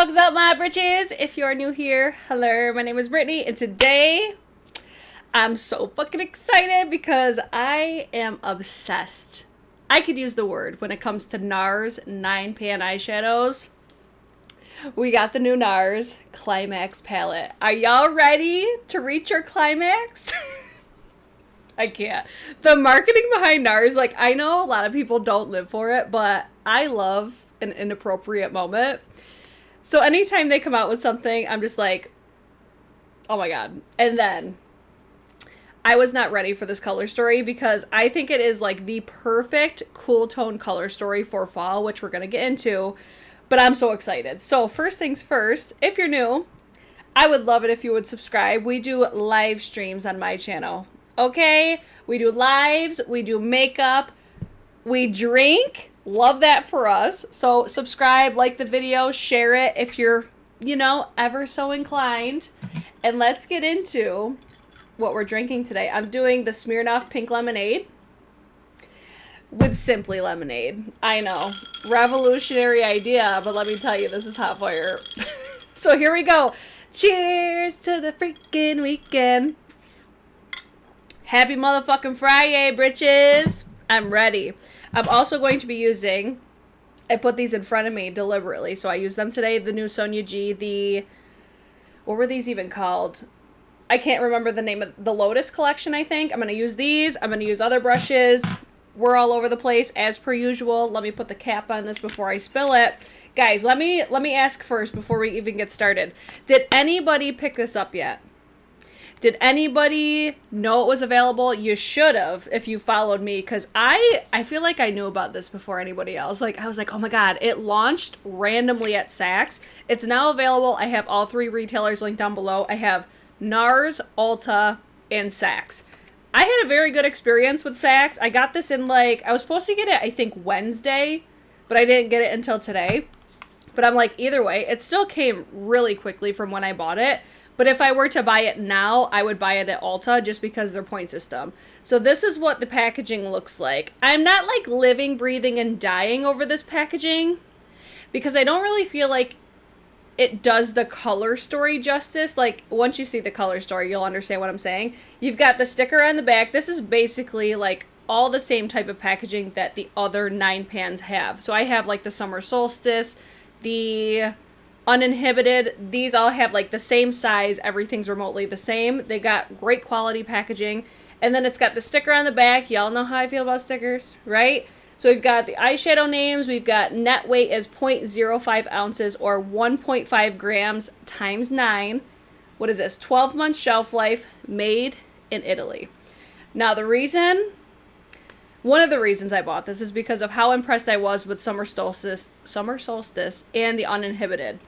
What's up, my britches? If you're new here, hello, my name is Brittany, and today I'm so fucking excited because I am obsessed. I could use the word when it comes to Nars 9-pan eyeshadows. We got the new Nars Climax palette. Are y'all ready to reach your climax? I can't. The marketing behind Nars, like, I know a lot of people don't live for it, but I love an inappropriate moment. So anytime they come out with something, I'm just like, oh my god. And then I was not ready for this color story because I think it is like the perfect cool tone color story for fall, which we're going to get into. But I'm so excited. So first things first, if you're new, I would love it if you would subscribe. We do live streams on my channel. Okay? We do lives, we do makeup, we drink. Love that for us. So subscribe, like the video, share it if you're, you know, ever so inclined. And let's get into what we're drinking today. I'm doing the Smirnoff Pink Lemonade with Simply Lemonade. I know, revolutionary idea, but let me tell you, this is hot fire. So here we go. Cheers to the freaking weekend. Happy motherfucking Friday, britches. I'm ready. I'm also going to be using, I put these in front of me deliberately, so I use them today, the new Sonia G, what were these even called? I can't remember the name of the Lotus collection, I think. I'm going to use these. I'm going to use other brushes. We're all over the place, as per usual. Let me put the cap on this before I spill it. Guys, let me ask first before we even get started. Did anybody pick this up yet? Did anybody know it was available? You should have if you followed me, because I feel like I knew about this before anybody else. Like, I was like, oh my god, it launched randomly at Saks. It's now available. I have all three retailers linked down below. I have Nars, Ulta, and Saks. I had a very good experience with Saks. I got this in, like, I was supposed to get it, I think, Wednesday, but I didn't get it until today. But I'm like, either way, it still came really quickly from when I bought it. But if I were to buy it now, I would buy it at Ulta just because of their point system. So this is what the packaging looks like. I'm not like living, breathing, and dying over this packaging because I don't really feel like it does the color story justice. Like, once you see the color story, you'll understand what I'm saying. You've got the sticker on the back. This is basically like all the same type of packaging that the other 9-pans have. So I have like the Summer Solstice, the Uninhibited. These all have like the same size. Everything's remotely the same. They got great quality packaging. And then it's got the sticker on the back. Y'all know how I feel about stickers, right? So we've got the eyeshadow names. We've got net weight as 0.05 ounces or 1.5 grams times 9. What is this? 12 month shelf life, made in Italy. Now one of the reasons I bought this is because of how impressed I was with Summer Solstice and the Uninhibited.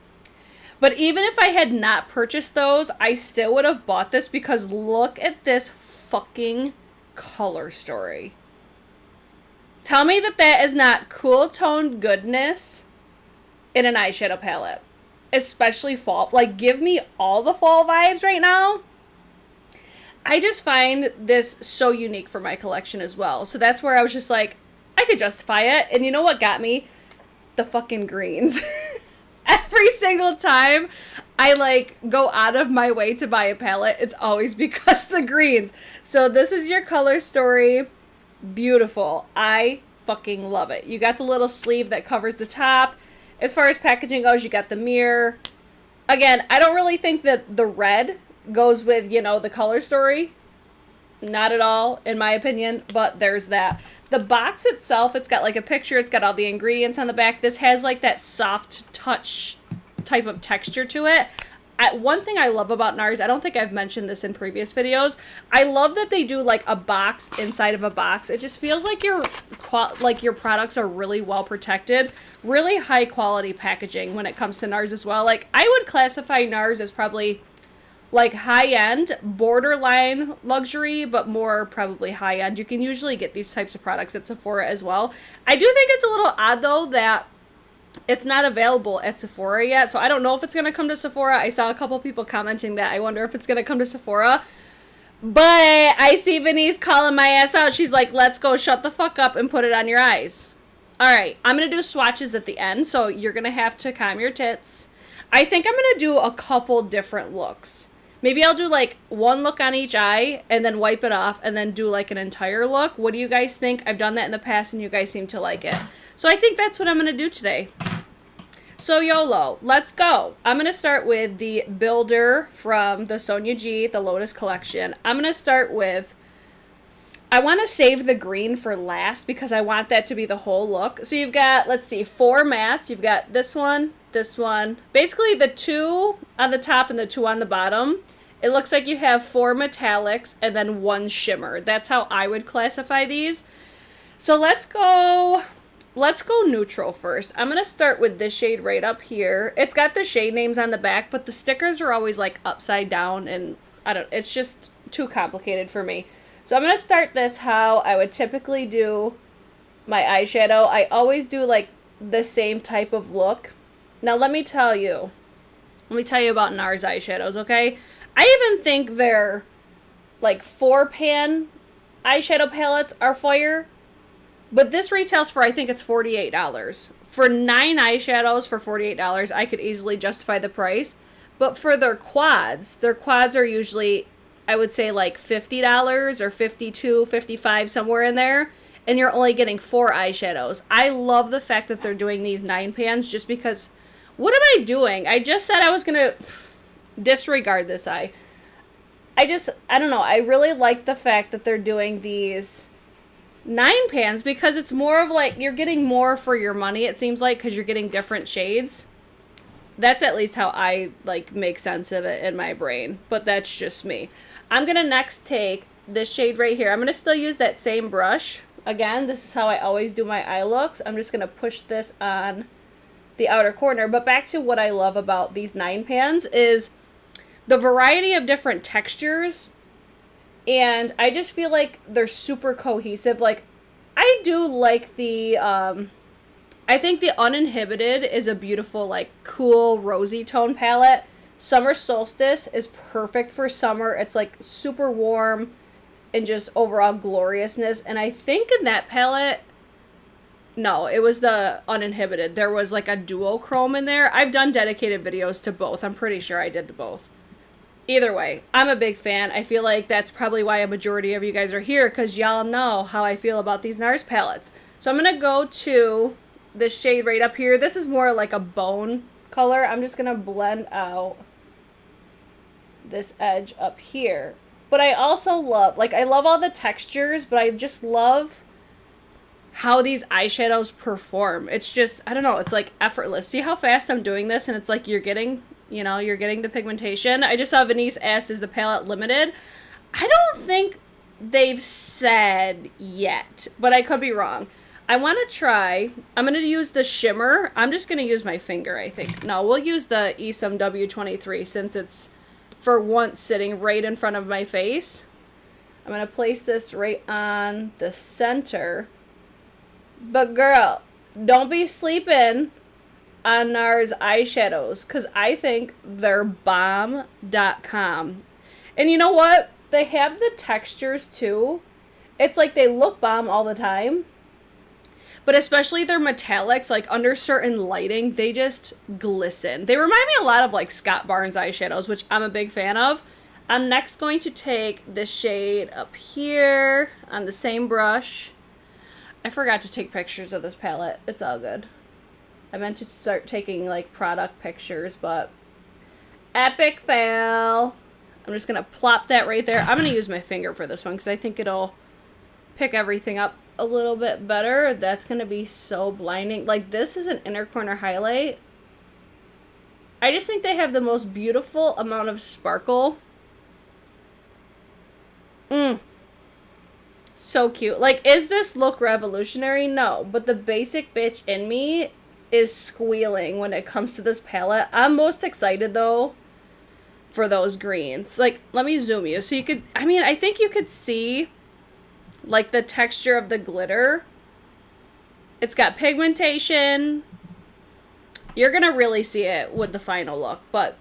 But even if I had not purchased those, I still would have bought this because look at this fucking color story. Tell me that that is not cool tone goodness in an eyeshadow palette. Especially fall. Like, give me all the fall vibes right now. I just find this so unique for my collection as well. So that's where I was just like, I could justify it. And you know what got me? The fucking greens. Every single time I like go out of my way to buy a palette, it's always because the greens. So this is your color story. Beautiful. I fucking love it. You got the little sleeve that covers the top. As far as packaging goes, you got the mirror. Again, I don't really think that the red goes with, you know, the color story. Not at all, in my opinion, but there's that. The box itself, it's got like a picture, it's got all the ingredients on the back. This has like that soft touch type of texture to it. One thing I love about Nars, I don't think I've mentioned this in previous videos, I love that they do like a box inside of a box. It just feels like your products are really well protected. Really high quality packaging when it comes to Nars as well. Like, I would classify Nars as probably like high-end, borderline luxury, but more probably high-end. You can usually get these types of products at Sephora as well. I do think it's a little odd, though, that it's not available at Sephora yet, so I don't know if it's going to come to Sephora. I saw a couple people commenting that. I wonder if it's going to come to Sephora. But I see Venice calling my ass out. She's like, let's go shut the fuck up and put it on your eyes. All right, I'm going to do swatches at the end, so you're going to have to calm your tits. I think I'm going to do a couple different looks. Maybe I'll do like one look on each eye and then wipe it off and then do like an entire look. What do you guys think? I've done that in the past and you guys seem to like it. So I think that's what I'm going to do today. So YOLO, let's go. I'm going to start with the Builder from the Sonia G, the Lotus collection. I'm going to start with, I want to save the green for last because I want that to be the whole look. So you've got, let's see, 4 mattes. You've got this one, basically the 2 on the top and the 2 on the bottom. It looks like you have 4 metallics and then 1 shimmer. That's how I would classify these. So let's go neutral first. I'm going to start with this shade right up here. It's got the shade names on the back, but the stickers are always like upside down and it's just too complicated for me. So I'm going to start this how I would typically do my eyeshadow. I always do like the same type of look. Now let me tell you about Nars eyeshadows, okay? I even think their like 4-pan eyeshadow palettes are fire, but this retails for, I think it's $48. For 9 eyeshadows for $48, I could easily justify the price. But for their quads are usually, I would say like $50 or $52, $55, somewhere in there. And you're only getting 4 eyeshadows. I love the fact that they're doing these 9 pans just because, what am I doing? I just said I was going to disregard this eye. I don't know. I really like the fact that they're doing these 9 pans because it's more of like, you're getting more for your money, it seems like, because you're getting different shades. That's at least how I like make sense of it in my brain, but that's just me. I'm going to next take this shade right here. I'm going to still use that same brush. Again, this is how I always do my eye looks. I'm just going to push this on the outer corner. But back to what I love about these 9 pans is the variety of different textures. And I just feel like they're super cohesive. Like, I do like the, I think the Uninhibited is a beautiful, like, cool, rosy tone palette. Summer Solstice is perfect for summer. It's, like, super warm and just overall gloriousness. And I think in that palette, no, it was the Uninhibited. There was, like, a duochrome in there. I've done dedicated videos to both. I'm pretty sure I did to both. Either way, I'm a big fan. I feel like that's probably why a majority of you guys are here, because y'all know how I feel about these Nars palettes. So I'm going to go to this shade right up here. This is more like a bone color. I'm just going to blend out this edge up here. But I also love, like, I love all the textures, but I just love how these eyeshadows perform. It's just, I don't know, it's like effortless. See how fast I'm doing this, and it's like you're getting, you know, you're getting the pigmentation. I just saw Venice asked, is the palette limited? I don't think they've said yet, but I could be wrong. I want to try, I'm going to use the shimmer. I'm just going to use my finger, I think. No, we'll use the Esom W23 since it's, for once, sitting right in front of my face. I'm going to place this right on the center. But girl, don't be sleeping on Nars eyeshadows, because I think they're bomb.com. And you know what? They have the textures too. It's like they look bomb all the time. But especially their metallics, like under certain lighting, they just glisten. They remind me a lot of like Scott Barnes eyeshadows, which I'm a big fan of. I'm next going to take this shade up here on the same brush. I forgot to take pictures of this palette. It's all good. I meant to start taking like product pictures, but epic fail. I'm just going to plop that right there. I'm going to use my finger for this one because I think it'll pick everything up a little bit better. That's going to be so blinding. Like, this is an inner corner highlight. I just think they have the most beautiful amount of sparkle. So cute. Like, is this look revolutionary? No, but the basic bitch in me is squealing when it comes to this palette. I'm most excited though for those greens. Like, let me zoom you so you could, I mean, I think you could see like the texture of the glitter. It's got pigmentation. You're gonna really see it with the final look, but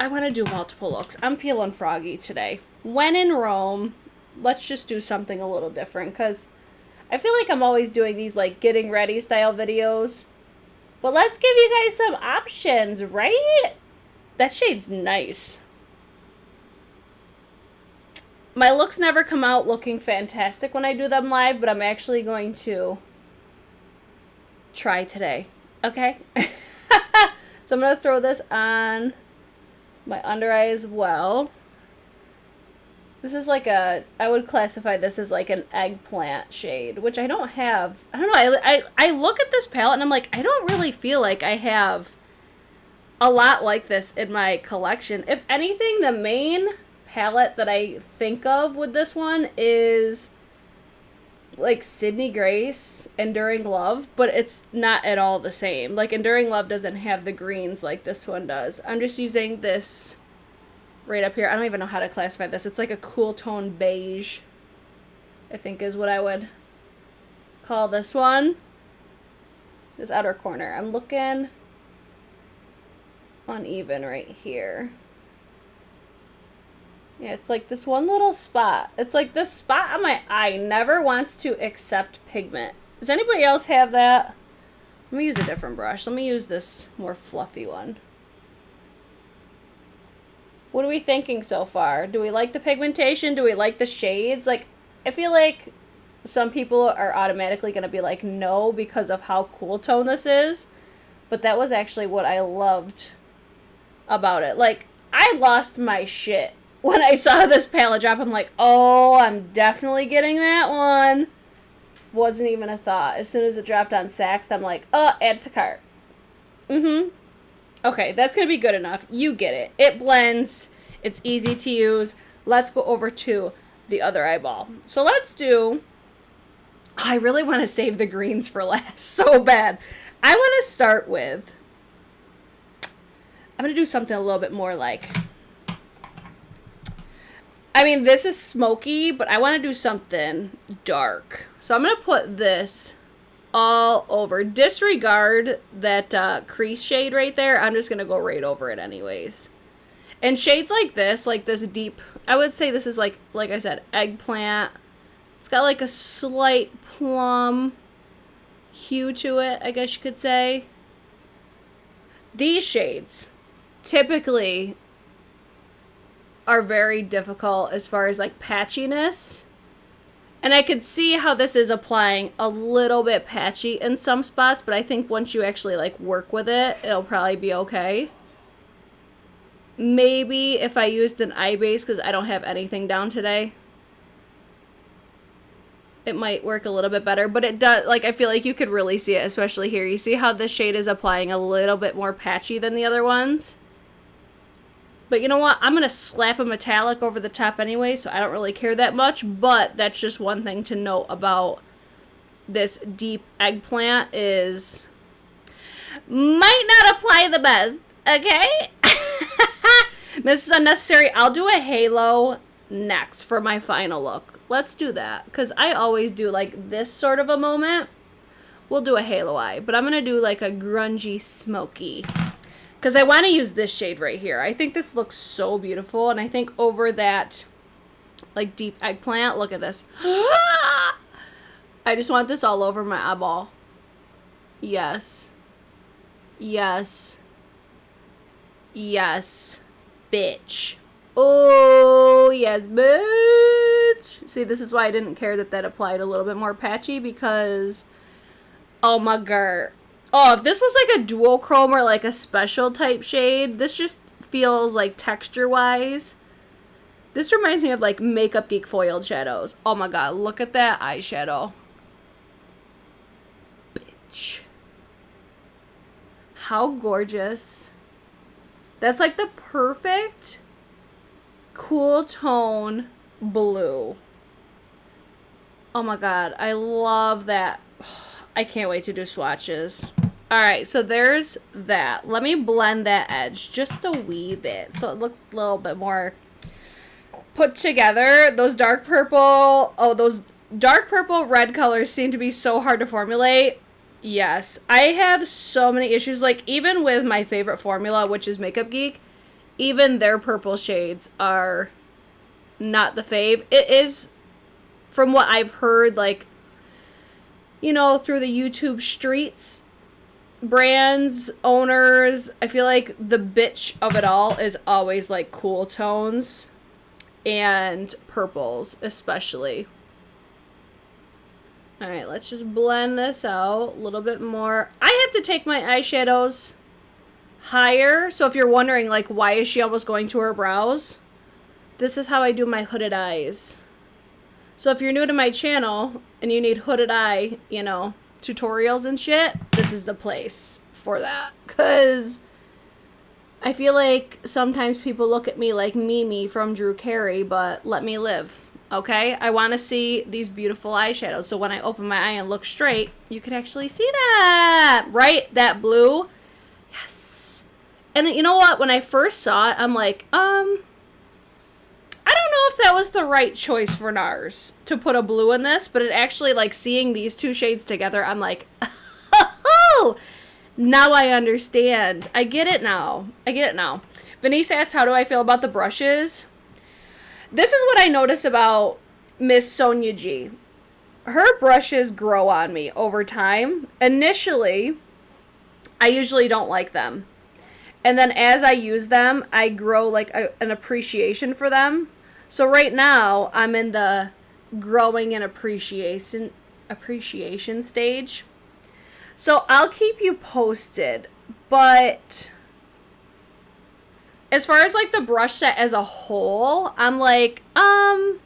I want to do multiple looks. I'm feeling froggy today. When in Rome, let's just do something a little different, because I feel like I'm always doing these like getting ready style videos. But let's give you guys some options, right? That shade's nice. My looks never come out looking fantastic when I do them live, but I'm actually going to try today. Okay? So I'm going to throw this on my under eye as well. This is like a, I would classify this as like an eggplant shade, which I don't have. I don't know, I look at this palette and I'm like, I don't really feel like I have a lot like this in my collection. If anything, the main palette that I think of with this one is like Sydney Grace, Enduring Love, but it's not at all the same. Like Enduring Love doesn't have the greens like this one does. I'm just using this right up here. I don't even know how to classify this. It's like a cool tone beige, I think is what I would call this one. This outer corner. I'm looking uneven right here. Yeah, it's like this one little spot. It's like this spot on my eye never wants to accept pigment. Does anybody else have that? Let me use a different brush. Let me use this more fluffy one. What are we thinking so far? Do we like the pigmentation? Do we like the shades? Like, I feel like some people are automatically going to be like, no, because of how cool tone this is. But that was actually what I loved about it. Like, I lost my shit when I saw this palette drop. I'm like, oh, I'm definitely getting that one. Wasn't even a thought. As soon as it dropped on Saks, I'm like, oh, add to cart. Okay, that's going to be good enough. You get it. It blends. It's easy to use. Let's go over to the other eyeball. So let's do... I really want to save the greens for last so bad. I want to start with... I'm going to do something a little bit more like... I mean, this is smoky, but I want to do something dark. So I'm going to put this all over. Disregard that crease shade right there. I'm just going to go right over it anyways. And shades like this deep, I would say this is like I said, eggplant. It's got like a slight plum hue to it, I guess you could say. These shades typically are very difficult as far as like patchiness. And I could see how this is applying a little bit patchy in some spots, but I think once you actually like work with it, it'll probably be okay. Maybe if I used an eye base, because I don't have anything down today, it might work a little bit better. But it does, like, I feel like you could really see it, especially here. You see how this shade is applying a little bit more patchy than the other ones? But you know what? I'm going to slap a metallic over the top anyway, so I don't really care that much. But that's just one thing to note about this deep eggplant is... might not apply the best, okay? This is unnecessary. I'll do a halo next for my final look. Let's do that, because I always do like this sort of a moment. We'll do a halo eye, but I'm going to do like a grungy smoky. Because I want to use this shade right here. I think this looks so beautiful. And I think over that, like, deep eggplant, look at this. I just want this all over my eyeball. Yes. Yes. Yes. Bitch. Oh, yes, bitch. See, this is why I didn't care that that applied a little bit more patchy. Because, oh my god. Oh, if this was like a duochrome or like a special type shade, this just feels like texture-wise. This reminds me of like Makeup Geek foiled shadows. Oh my god, look at that eyeshadow. Bitch. How gorgeous. That's like the perfect cool tone blue. Oh my god, I love that. I can't wait to do swatches. Alright, so there's that. Let me blend that edge just a wee bit so it looks a little bit more put together. Those dark purple, those dark purple red colors seem to be so hard to formulate. Yes, I have so many issues. Like, even with my favorite formula, which is Makeup Geek, even their purple shades are not the fave. It is, from what I've heard, like, you know, through the YouTube streets, brands, owners, I feel like the bitch of it all is always like cool tones and purples especially. All right, let's just blend this out a little bit more. I have to take my eyeshadows higher. So if you're wondering, like, why is she almost going to her brows? This is how I do my hooded eyes. So if you're new to my channel and you need hooded eye, you know, tutorials and shit, this is the place for that. Because I feel like sometimes people look at me like Mimi from Drew Carey, but let me live. Okay, I want to see these beautiful eyeshadows. So when I open my eye and look straight, you can actually see that, right? That blue. Yes. And you know what? When I first saw it, I'm like, I don't know if that was the right choice for Nars to put a blue in this, but it actually, like, seeing these two shades together, I'm like, oh, now I understand. I get it now. I get it now. Venice asked, how do I feel about the brushes? This is what I notice about Miss Sonia G. Her brushes grow on me over time. Initially, I usually don't like them. And then as I use them, I grow like an appreciation for them. So right now, I'm in the growing and appreciation stage. So I'll keep you posted, but as far as, like, the brush set as a whole, I'm like, I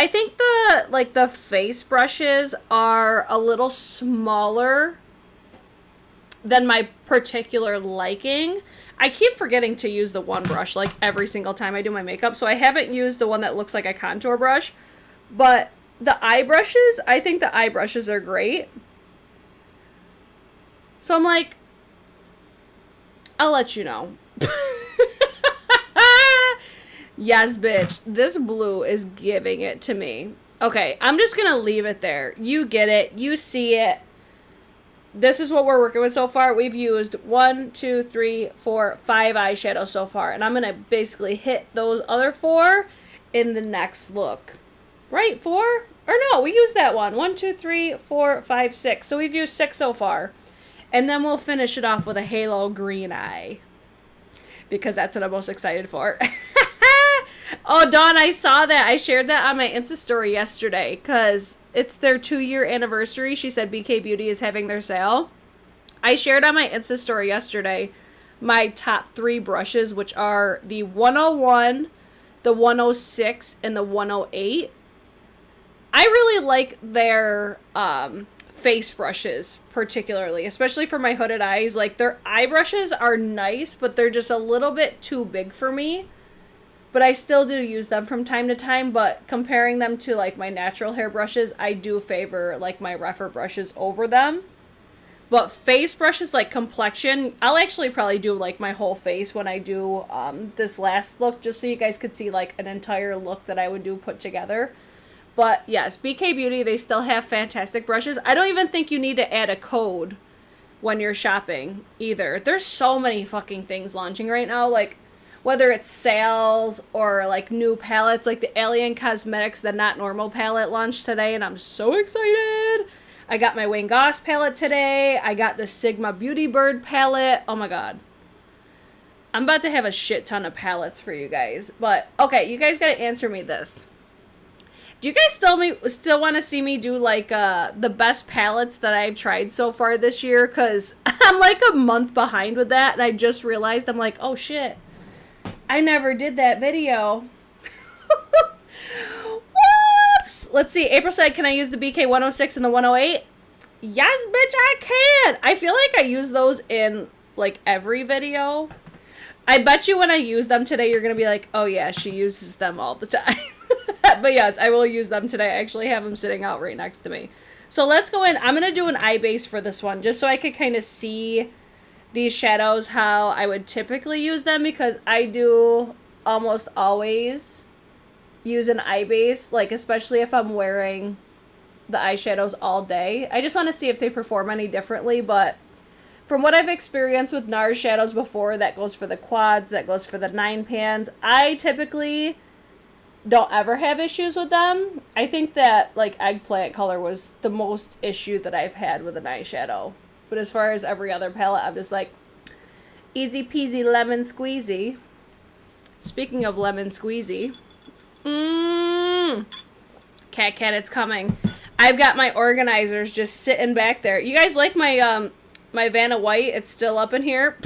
think the face brushes are a little smaller than my particular liking. I keep forgetting to use the one brush, like, every single time I do my makeup, so I haven't used the one that looks like a contour brush. But the eye brushes, I think the eye brushes are great. So I'm like, I'll let you know. Yes, bitch. This blue is giving it to me. Okay, I'm just going to leave it there. You get it. You see it. This is what we're working with so far. We've used 1, 2, 3, 4, 5 eyeshadows so far. And I'm going to basically hit those other 4 in the next look. Right? 4? Or no, we used that one. 1, 2, 3, 4, 5, 6. So we've used 6 so far. And then we'll finish it off with a halo green eye. Because that's what I'm most excited for. Oh, Dawn, I saw that. I shared that on my Insta story yesterday. Because it's their 2-year anniversary. She said BK Beauty is having their sale. I shared on my Insta story yesterday my top 3 brushes. Which are the 101, the 106, and the 108. I really like their face brushes particularly, especially for my hooded eyes. Like, their eye brushes are nice, but they're just a little bit too big for me. But I still do use them from time to time, but comparing them to, like, my natural hair brushes, I do favor, like, my Refer brushes over them. But face brushes, like complexion, I'll actually probably do, like, my whole face when I do this last look, just so you guys could see, like, an entire look that I would do put together. But yes, BK Beauty, they still have fantastic brushes. I don't even think you need to add a code when you're shopping either. There's so many fucking things launching right now, like whether it's sales or like new palettes, like the Alien Cosmetics, the Not Normal palette launched today, and I'm so excited. I got my Wayne Goss palette today. I got the Sigma Beauty Bird palette. Oh my god. I'm about to have a shit ton of palettes for you guys. But, okay, you guys gotta answer me this. Do you guys still want to see me do, like, the best palettes that I've tried so far this year? Because I'm, like, a month behind with that, and I just realized, I'm like, oh, shit. I never did that video. Whoops! Let's see. April said, can I use the BK 106 and the 108? Yes, bitch, I can! I feel like I use those in, like, every video. I bet you when I use them today, you're going to be like, oh, yeah, she uses them all the time. But yes, I will use them today. I actually have them sitting out right next to me. So let's go in. I'm going to do an eye base for this one, just so I could kind of see these shadows how I would typically use them, because I do almost always use an eye base, like especially if I'm wearing the eyeshadows all day. I just want to see if they perform any differently, but from what I've experienced with NARS shadows before, that goes for the quads, that goes for the 9 pans, I typically don't ever have issues with them. I think that like eggplant color was the most issue that I've had with an eyeshadow. But as far as every other palette, I'm just like, easy peasy lemon squeezy. Speaking of lemon squeezy, cat, it's coming. I've got my organizers just sitting back there. You guys like my my Vanna White? It's still up in here.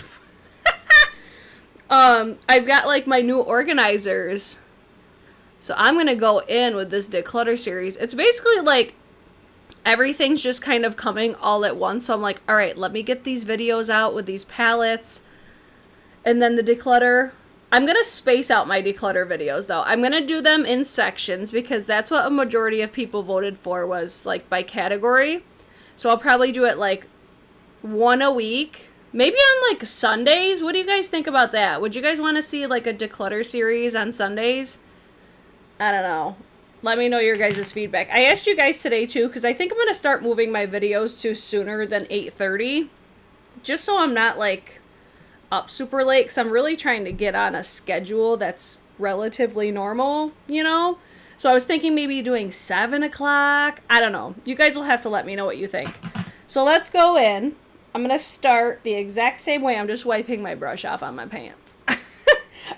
I've got like my new organizers. So I'm gonna go in with this declutter series. It's basically like everything's just kind of coming all at once. So I'm like, all right, let me get these videos out with these palettes. And then the declutter. I'm going to space out my declutter videos, though. I'm going to do them in sections because that's what a majority of people voted for, was like by category. So I'll probably do it like one a week. Maybe on like Sundays. What do you guys think about that? Would you guys want to see like a declutter series on Sundays? I don't know. Let me know your guys' feedback. I asked you guys today too because I think I'm going to start moving my videos to sooner than 8:30. Just so I'm not like up super late, because I'm really trying to get on a schedule that's relatively normal, you know? So I was thinking maybe doing 7 o'clock. I don't know. You guys will have to let me know what you think. So let's go in. I'm going to start the exact same way. I'm just wiping my brush off on my pants.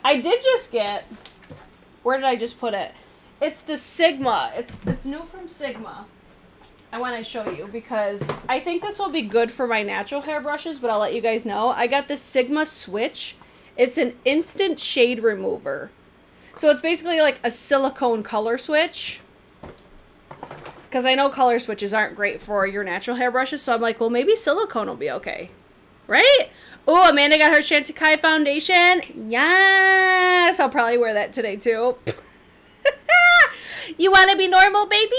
I did just get... Where did I just put it? It's the Sigma. It's new from Sigma. I want to show you because I think this will be good for my natural hair brushes, but I'll let you guys know. I got this Sigma Switch. It's an instant shade remover. So it's basically like a silicone color switch. Because I know color switches aren't great for your natural hair brushes, so I'm like, well, maybe silicone will be okay. Right? Oh, Amanda got her Chantecaille foundation. Yes! I'll probably wear that today, too. You want to be normal, baby?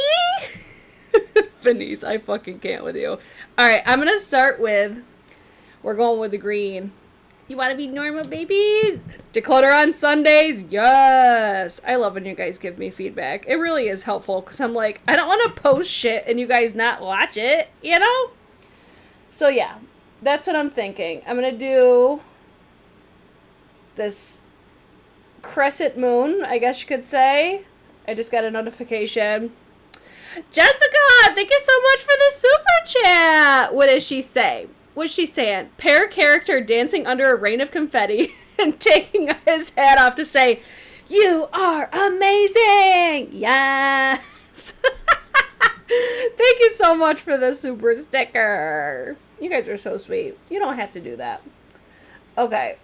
Venice, I fucking can't with you. Alright, I'm gonna start with... We're going with the green. You want to be normal, babies? Declutter on Sundays? Yes! I love when you guys give me feedback. It really is helpful, because I'm like, I don't want to post shit and you guys not watch it, you know? So yeah, that's what I'm thinking. I'm gonna do this crescent moon, I guess you could say. I just got a notification. Jessica, thank you so much for the super chat. What does she say? What's she saying? Pair character dancing under a rain of confetti and taking his hat off to say, "You are amazing." Yes. Thank you so much for the super sticker. You guys are so sweet. You don't have to do that. Okay.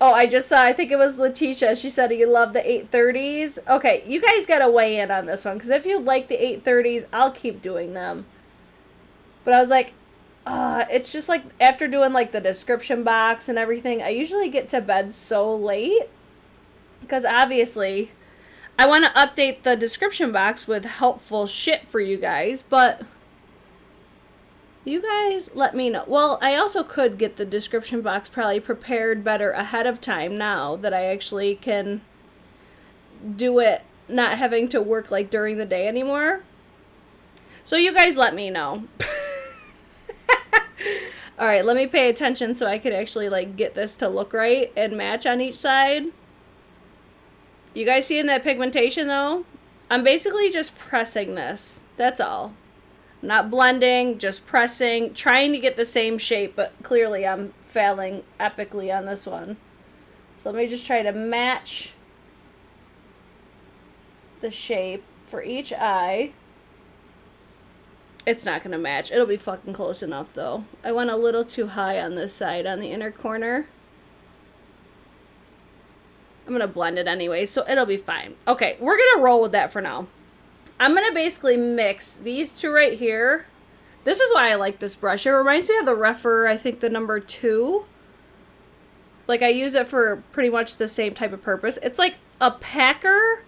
Oh, I just saw, I think it was Letitia. She said you love the 830s. Okay, you guys got to weigh in on this one. Because if you like the 830s, I'll keep doing them. But I was like, it's just like after doing like the description box and everything, I usually get to bed so late. Because obviously, I want to update the description box with helpful shit for you guys. But... you guys let me know. Well, I also could get the description box probably prepared better ahead of time now that I actually can do it not having to work like during the day anymore. So you guys let me know. Alright, let me pay attention so I could actually like get this to look right and match on each side. You guys seeing that pigmentation though? I'm basically just pressing this. That's all. Not blending, just pressing, trying to get the same shape, but clearly I'm failing epically on this one. So let me just try to match the shape for each eye. It's not going to match. It'll be fucking close enough, though. I went a little too high on this side, on the inner corner. I'm going to blend it anyway, so it'll be fine. Okay, we're going to roll with that for now. I'm going to basically mix these two right here. This is why I like this brush. It reminds me of the Refer, I think the number 2. Like, I use it for pretty much the same type of purpose. It's like a packer,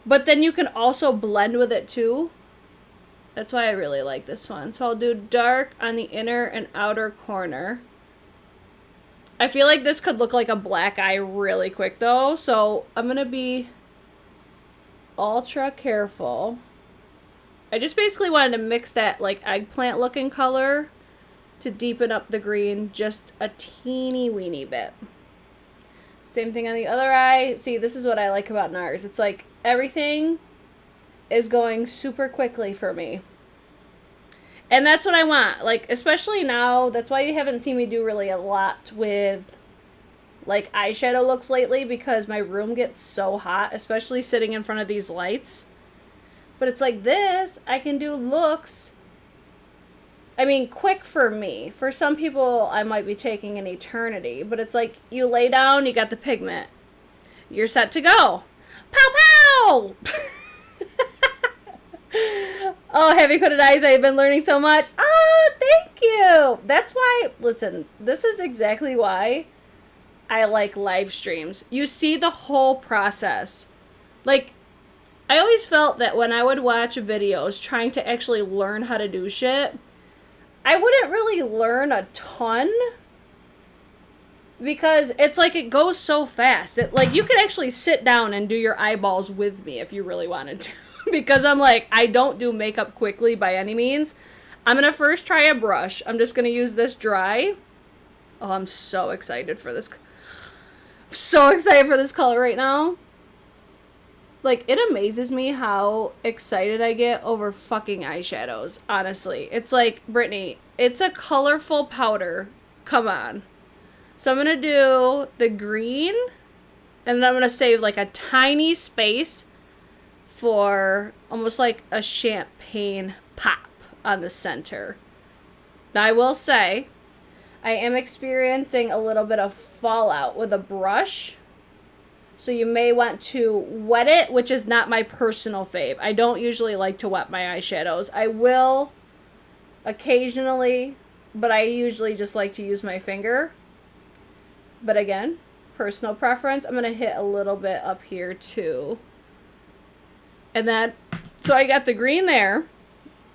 but then you can also blend with it too. That's why I really like this one. So I'll do dark on the inner and outer corner. I feel like this could look like a black eye really quick though. So I'm going to be ultra careful. I just basically wanted to mix that like eggplant looking color to deepen up the green just a teeny weeny bit. Same thing on the other eye. See, this is what I like about Nars. It's like Everything is going super quickly for me. And that's what I want. Like, especially now, that's why you haven't seen me do really a lot with, like, eyeshadow looks lately, because my room gets so hot, especially sitting in front of these lights. But it's like this, I can do looks, I mean, quick for me. For some people, I might be taking an eternity. But it's like, you lay down, you got the pigment. You're set to go. Pow pow! Oh, heavy coated eyes, I've been learning so much. Oh, thank you. That's why, listen, this is exactly why I like live streams. You see the whole process. Like, I always felt that when I would watch videos trying to actually learn how to do shit, I wouldn't really learn a ton. Because it's like it goes so fast. Like, you could actually sit down and do your eyeballs with me if you really wanted to. Because I'm like, I don't do makeup quickly by any means. I'm going to first try a brush. I'm just going to use this dry. Oh, I'm so excited for this. I'm so excited for this color right now. Like, it amazes me how excited I get over fucking eyeshadows, honestly. It's like, Brittany, it's a colorful powder. Come on. So I'm going to do the green, and then I'm going to save like a tiny space for almost like a champagne pop on the center. Now, I will say, I am experiencing a little bit of fallout with a brush. So you may want to wet it, which is not my personal fave. I don't usually like to wet my eyeshadows. I will occasionally, but I usually just like to use my finger. But again, personal preference. I'm going to hit a little bit up here too. And then, so I got the green there.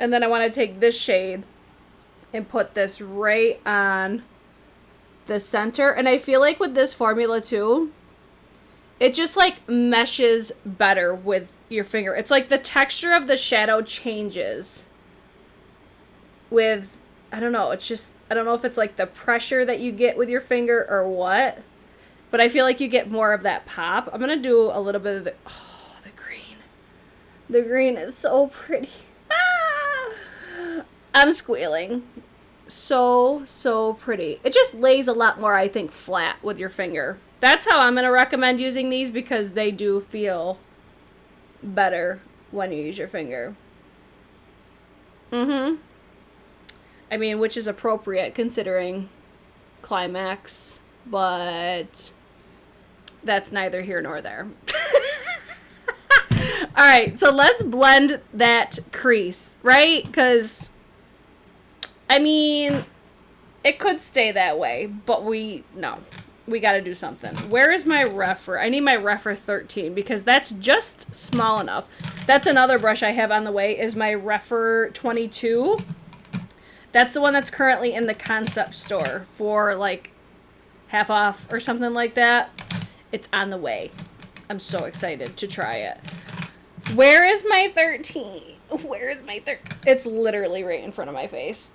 And then I want to take this shade and put this right on the center. And I feel like with this formula too, it just like meshes better with your finger. It's like the texture of the shadow changes with, I don't know, it's just, I don't know if it's like the pressure that you get with your finger or what, but I feel like you get more of that pop. I'm going to do a little bit of the, oh, the green. The green is so pretty. Ah! I'm squealing. So, so pretty. It just lays a lot more, I think, flat with your finger. That's how I'm going to recommend using these, because they do feel better when you use your finger. I mean, which is appropriate considering Climax, but that's neither here nor there. All right, so let's blend that crease, right? Because, I mean, it could stay that way, but no. We got to do something. Where is my refer? I need my refer 13 because that's just small enough. That's another brush I have on the way is my refer 22. That's the one that's currently in the concept store for like half off or something like that. It's on the way. I'm so excited to try it. Where is my 13? Where is my 13? It's literally right in front of my face.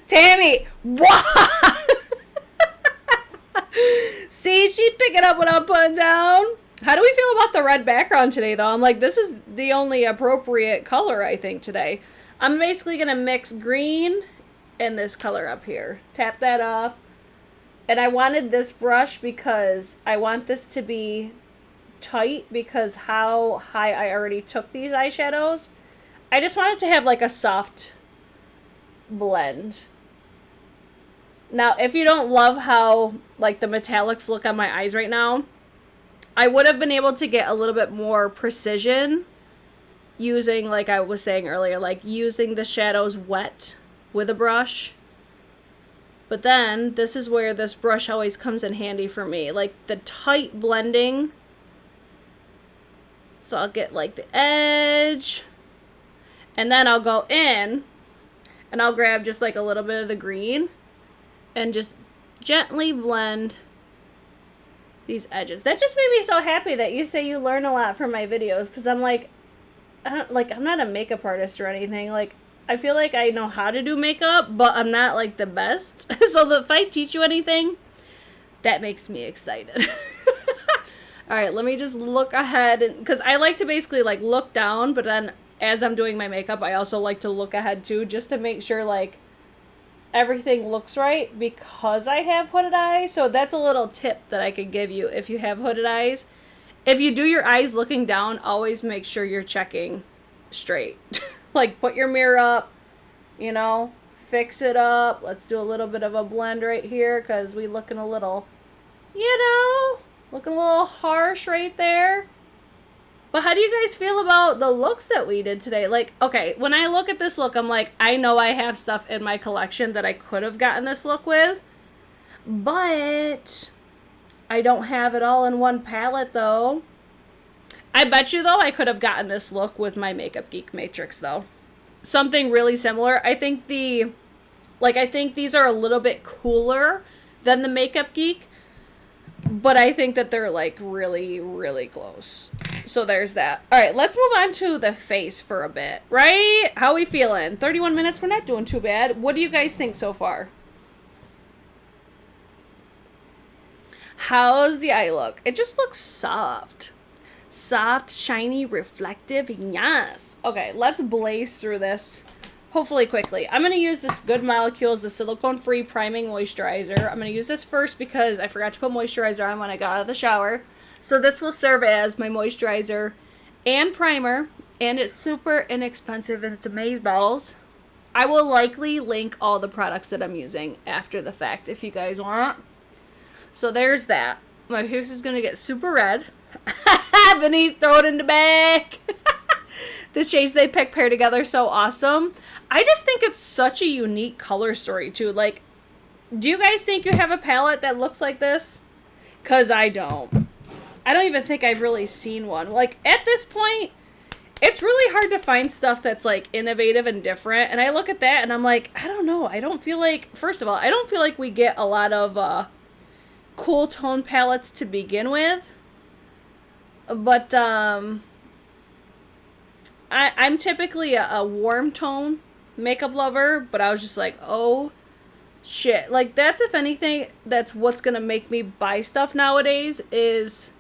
Tammy, what? See, she picking up what I'm putting down. How do we feel about the red background today, though? I'm like, this is the only appropriate color, I think, today. I'm basically going to mix green and this color up here. Tap that off. And I wanted this brush because I want this to be tight because how high I already took these eyeshadows. I just wanted to have like a soft blend. Now, if you don't love how like the metallics look on my eyes right now, I would have been able to get a little bit more precision using, like I was saying earlier, like using the shadows wet with a brush. But then this is where this brush always comes in handy for me, like the tight blending. So I'll get like the edge, and then I'll go in and I'll grab just like a little bit of the green and just gently blend these edges. That just made me so happy that you say you learn a lot from my videos, because I'm like, I'm not a makeup artist or anything. Like, I feel like I know how to do makeup, but I'm not like the best. So if I teach you anything, that makes me excited. All right, let me just look ahead, because I like to basically like look down, but then as I'm doing my makeup, I also like to look ahead too, just to make sure like everything looks right, because I have hooded eyes. So that's a little tip that I could give you if you have hooded eyes. If you do your eyes looking down, always make sure you're checking straight. Like put your mirror up, you know, fix it up. Let's do a little bit of a blend right here, because we looking a little, you know, looking a little harsh right there. But how do you guys feel about the looks that we did today? Like, okay, when I look at this look, I'm like, I know I have stuff in my collection that I could have gotten this look with, but I don't have it all in one palette, though. I bet you, though, I could have gotten this look with my Makeup Geek Matrix, though. Something really similar. I think I think these are a little bit cooler than the Makeup Geek, but I think that they're, like, really, really close. So there's that. All right, let's move on to the face for a bit, right? How we feeling? 31 minutes, we're not doing too bad. What do you guys think so far? How's the eye look? It just looks soft. Soft, shiny, reflective, yes. Okay, let's blaze through this, hopefully quickly. I'm going to use this Good Molecules, the silicone-free priming moisturizer. I'm going to use this first because I forgot to put moisturizer on when I got out of the shower. So this will serve as my moisturizer and primer, and it's super inexpensive, and it's amazeballs. I will likely link all the products that I'm using after the fact if you guys want. So there's that. My face is going to get super red. Vinny's throw it in the bag. The shades they pick pair together so awesome. I just think it's such a unique color story too. Like, do you guys think you have a palette that looks like this? Because I don't. I don't even think I've really seen one. Like, at this point, it's really hard to find stuff that's, like, innovative and different. And I look at that and I'm like, I don't know. I don't feel like, first of all, I don't feel like we get a lot of cool tone palettes to begin with. But I'm typically a warm tone makeup lover, but I was just like, oh shit. Like, that's, if anything, that's what's gonna make me buy stuff nowadays is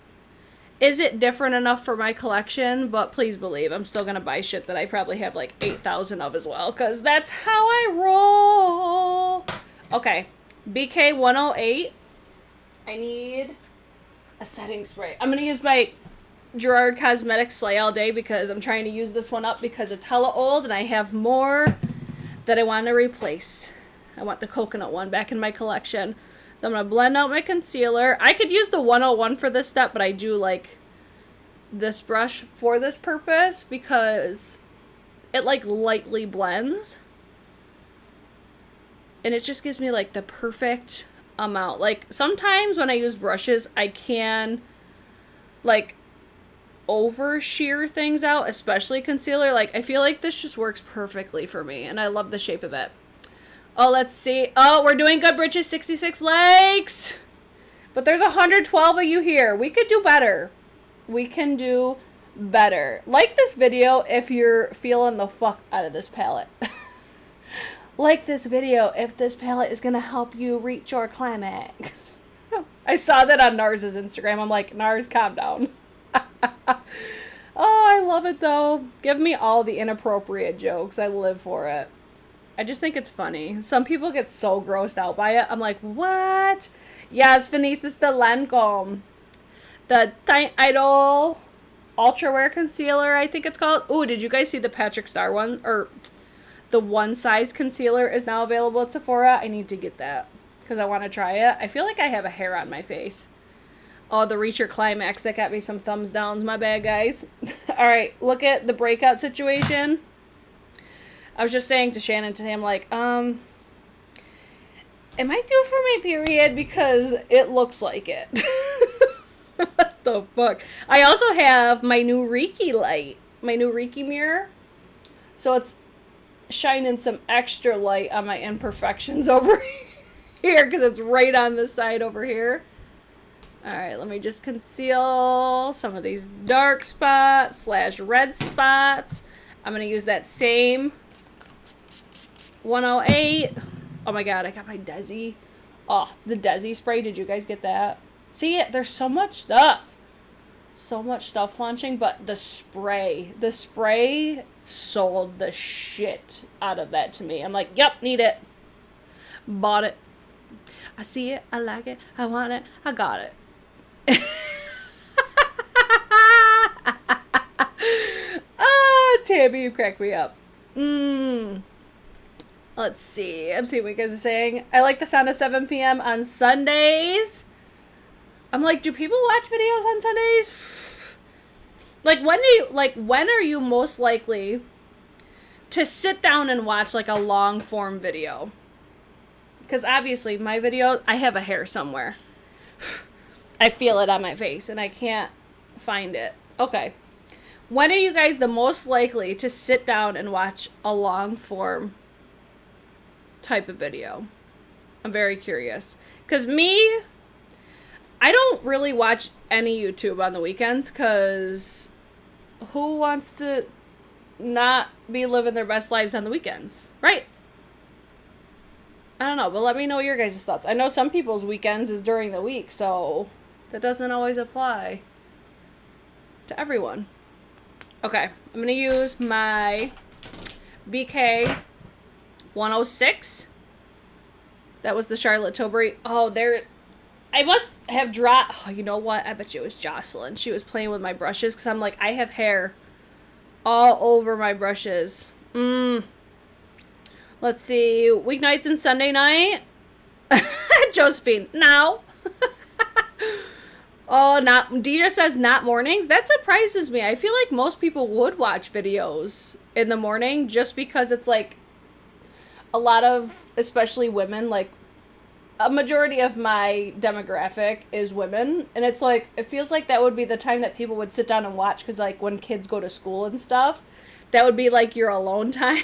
it different enough for my collection? But please believe I'm still gonna buy shit that I probably have like 8,000 of as well, because that's how I roll. Okay, BK 108. I need a setting spray. I'm gonna use my Gerard Cosmetics Slay All Day because I'm trying to use this one up because it's hella old and I have more that I want to replace. I want the coconut one back in my collection. So I'm going to blend out my concealer. I could use the 101 for this step, but I do like this brush for this purpose because it like lightly blends. And it just gives me like the perfect amount. Like sometimes when I use brushes, I can like over sheer things out, especially concealer. Like I feel like this just works perfectly for me and I love the shape of it. Oh, let's see. Oh, we're doing good, Britches. 66 likes. But there's 112 of you here. We could do better. We can do better. Like this video if you're feeling the fuck out of this palette. Like this video if this palette is going to help you reach your climax. I saw that on Nars's Instagram. I'm like, Nars, calm down. Oh, I love it though. Give me all the inappropriate jokes. I live for it. I just think it's funny. Some people get so grossed out by it. I'm like, what? Yes, Venice, it's the Lancome. The Tint Idol Ultra Wear Concealer, I think it's called. Ooh, did you guys see the Patrick Star one? Or the one size concealer is now available at Sephora. I need to get that because I want to try it. I feel like I have a hair on my face. Oh, the Reach Your Climax. That got me some thumbs downs. My bad, guys. All right, look at the breakout situation. I was just saying to Shannon today, I'm like, am I due for my period? Because it looks like it. What the fuck? I also have my new Reiki light. My new Reiki mirror. So it's shining some extra light on my imperfections over here. Because it's right on the side over here. Alright, let me just conceal some of these dark spots / red spots. I'm going to use that same 108. Oh my god, I got my Desi. Oh, the Desi spray. Did you guys get that? See, there's so much stuff. so much stuff launching, but the spray sold the shit out of that to me. I'm like, yep, need it. Bought it. I see it, I like it, I want it, I got it. Ah, Tammy, you crack me up. Let's see. I'm seeing what you guys are saying. I like the sound of 7 p.m. on Sundays. I'm like, do people watch videos on Sundays? Like, when are you most likely to sit down and watch, like, a long form video? Because obviously, my video, I have a hair somewhere. I feel it on my face, and I can't find it. Okay. When are you guys the most likely to sit down and watch a long form type of video? I'm very curious. Because me, I don't really watch any YouTube on the weekends, because who wants to not be living their best lives on the weekends? Right? I don't know, but let me know your guys' thoughts. I know some people's weekends is during the week, so that doesn't always apply to everyone. Okay, I'm going to use my BK 106. That was the Charlotte Tilbury. Oh, there. I must have dropped. Oh, you know what? I bet you it was Jocelyn. She was playing with my brushes because I'm like, I have hair all over my brushes. Let's see. Weeknights and Sunday night. Josephine. No. Oh, not. Deidre says not mornings. That surprises me. I feel like most people would watch videos in the morning just because it's like a lot of, especially women, like a majority of my demographic is women. And it's like, it feels like that would be the time that people would sit down and watch because like when kids go to school and stuff, that would be like your alone time.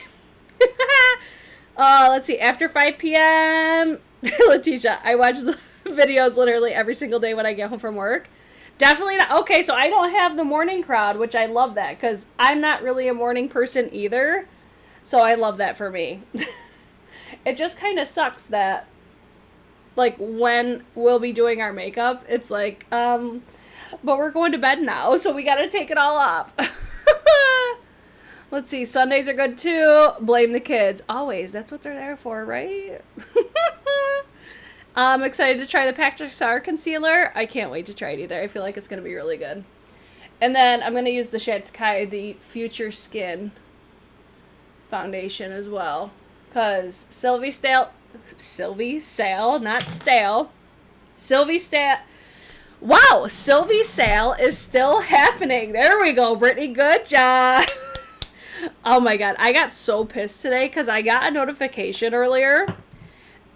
Let's see. After 5 p.m. Letitia, I watch the videos literally every single day when I get home from work. Definitely not. Okay, so I don't have the morning crowd, which I love that because I'm not really a morning person either. So I love that for me. It just kind of sucks that like when we'll be doing our makeup, it's like, but we're going to bed now, so we got to take it all off. Let's see. Sundays are good too. Blame the kids. Always. That's what they're there for, right? I'm excited to try the Patrick Star concealer. I can't wait to try it either. I feel like it's going to be really good. And then I'm going to use the Chantecaille, the Future Skin foundation as well. Because Sylvie Sale, not Stale. Sylvie Sale. Wow, Sylvie Sale is still happening. There we go, Brittany. Good job. Oh my god, I got so pissed today because I got a notification earlier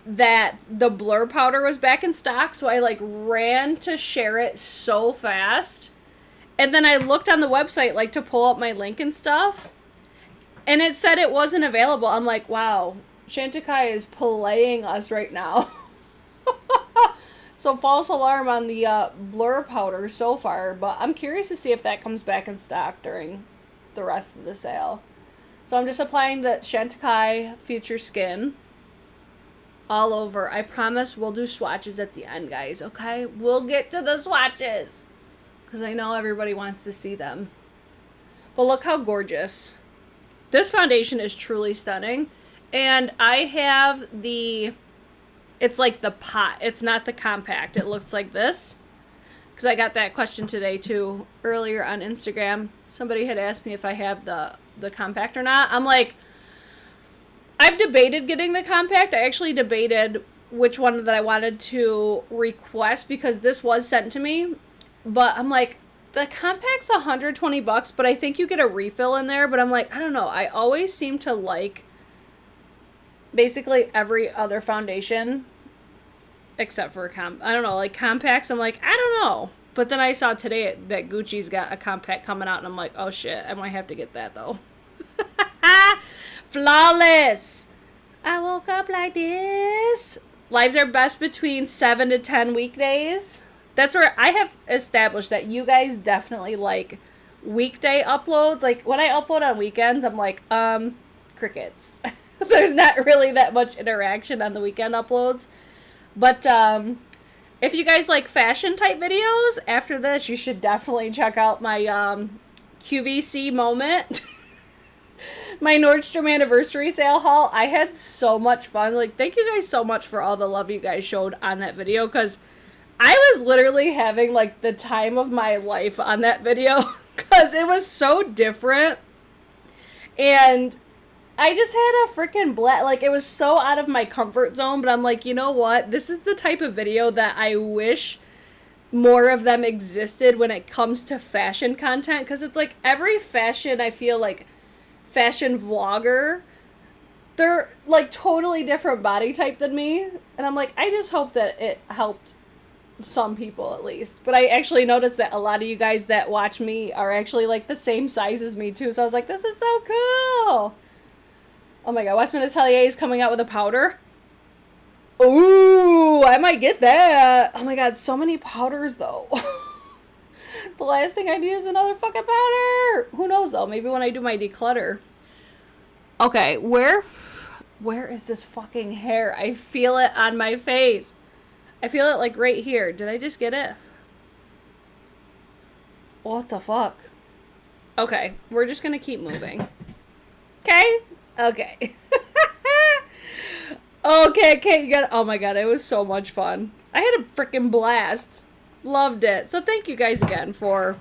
that the blur powder was back in stock, so I like ran to share it so fast. And then I looked on the website like to pull up my link and stuff, and it said it wasn't available. I'm like, wow, Chantecaille is playing us right now. So false alarm on the blur powder so far, but I'm curious to see if that comes back in stock during the rest of the sale. So I'm just applying the Chantecaille Future Skin all over. I promise we'll do swatches at the end, guys, okay? We'll get to the swatches because I know everybody wants to see them. But look how gorgeous. This foundation is truly stunning. And I have the, it's like the pot. It's not the compact. It looks like this. Because I got that question today too, earlier on Instagram. Somebody had asked me if I have the compact or not. I'm like, I've debated getting the compact. I actually debated which one that I wanted to request because this was sent to me. But I'm like, the compact's $120, but I think you get a refill in there. But I'm like, I don't know. I always seem to like basically every other foundation except for I don't know, like compacts. I'm like, I don't know. But then I saw today that Gucci's got a compact coming out, and I'm like, oh shit, I might have to get that though. Flawless. I woke up like this. Lives are best between 7 to 10 weekdays. That's where I have established that you guys definitely like weekday uploads. Like when I upload on weekends, I'm like, crickets. There's not really that much interaction on the weekend uploads. But if you guys like fashion type videos, after this, you should definitely check out my QVC moment. My Nordstrom anniversary sale haul. I had so much fun. Like, thank you guys so much for all the love you guys showed on that video, because I was literally having, like, the time of my life on that video, because it was so different. And I just had a freaking blast. Like, it was so out of my comfort zone, but I'm like, you know what? This is the type of video that I wish more of them existed when it comes to fashion content, because it's like every fashion, I feel like, fashion vlogger, they're like totally different body type than me, and I'm like, I just hope that it helped some people at least. But I actually noticed that a lot of you guys that watch me are actually like the same size as me too, so I was like, this is so cool. Oh my god, Westman Atelier is coming out with a powder. Ooh, I might get that. Oh my god, so many powders though. The last thing I need is another fucking powder. Who knows though? Maybe when I do my declutter. Okay, where is this fucking hair? I feel it on my face. I feel it like right here. Did I just get it? What the fuck? Okay, we're just gonna keep moving. Okay? Okay. Okay, you got it. Oh my god, it was so much fun. I had a freaking blast. Loved it. So thank you guys again for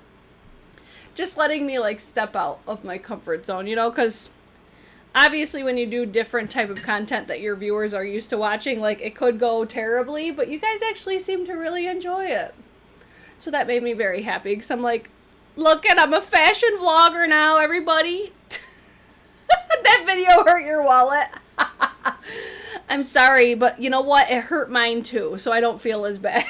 just letting me like step out of my comfort zone, you know, because obviously when you do different type of content that your viewers are used to watching, like it could go terribly, but you guys actually seem to really enjoy it. So that made me very happy, because I'm like, look at, I'm a fashion vlogger now, everybody. That video hurt your wallet. I'm sorry, but you know what? It hurt mine too, so I don't feel as bad.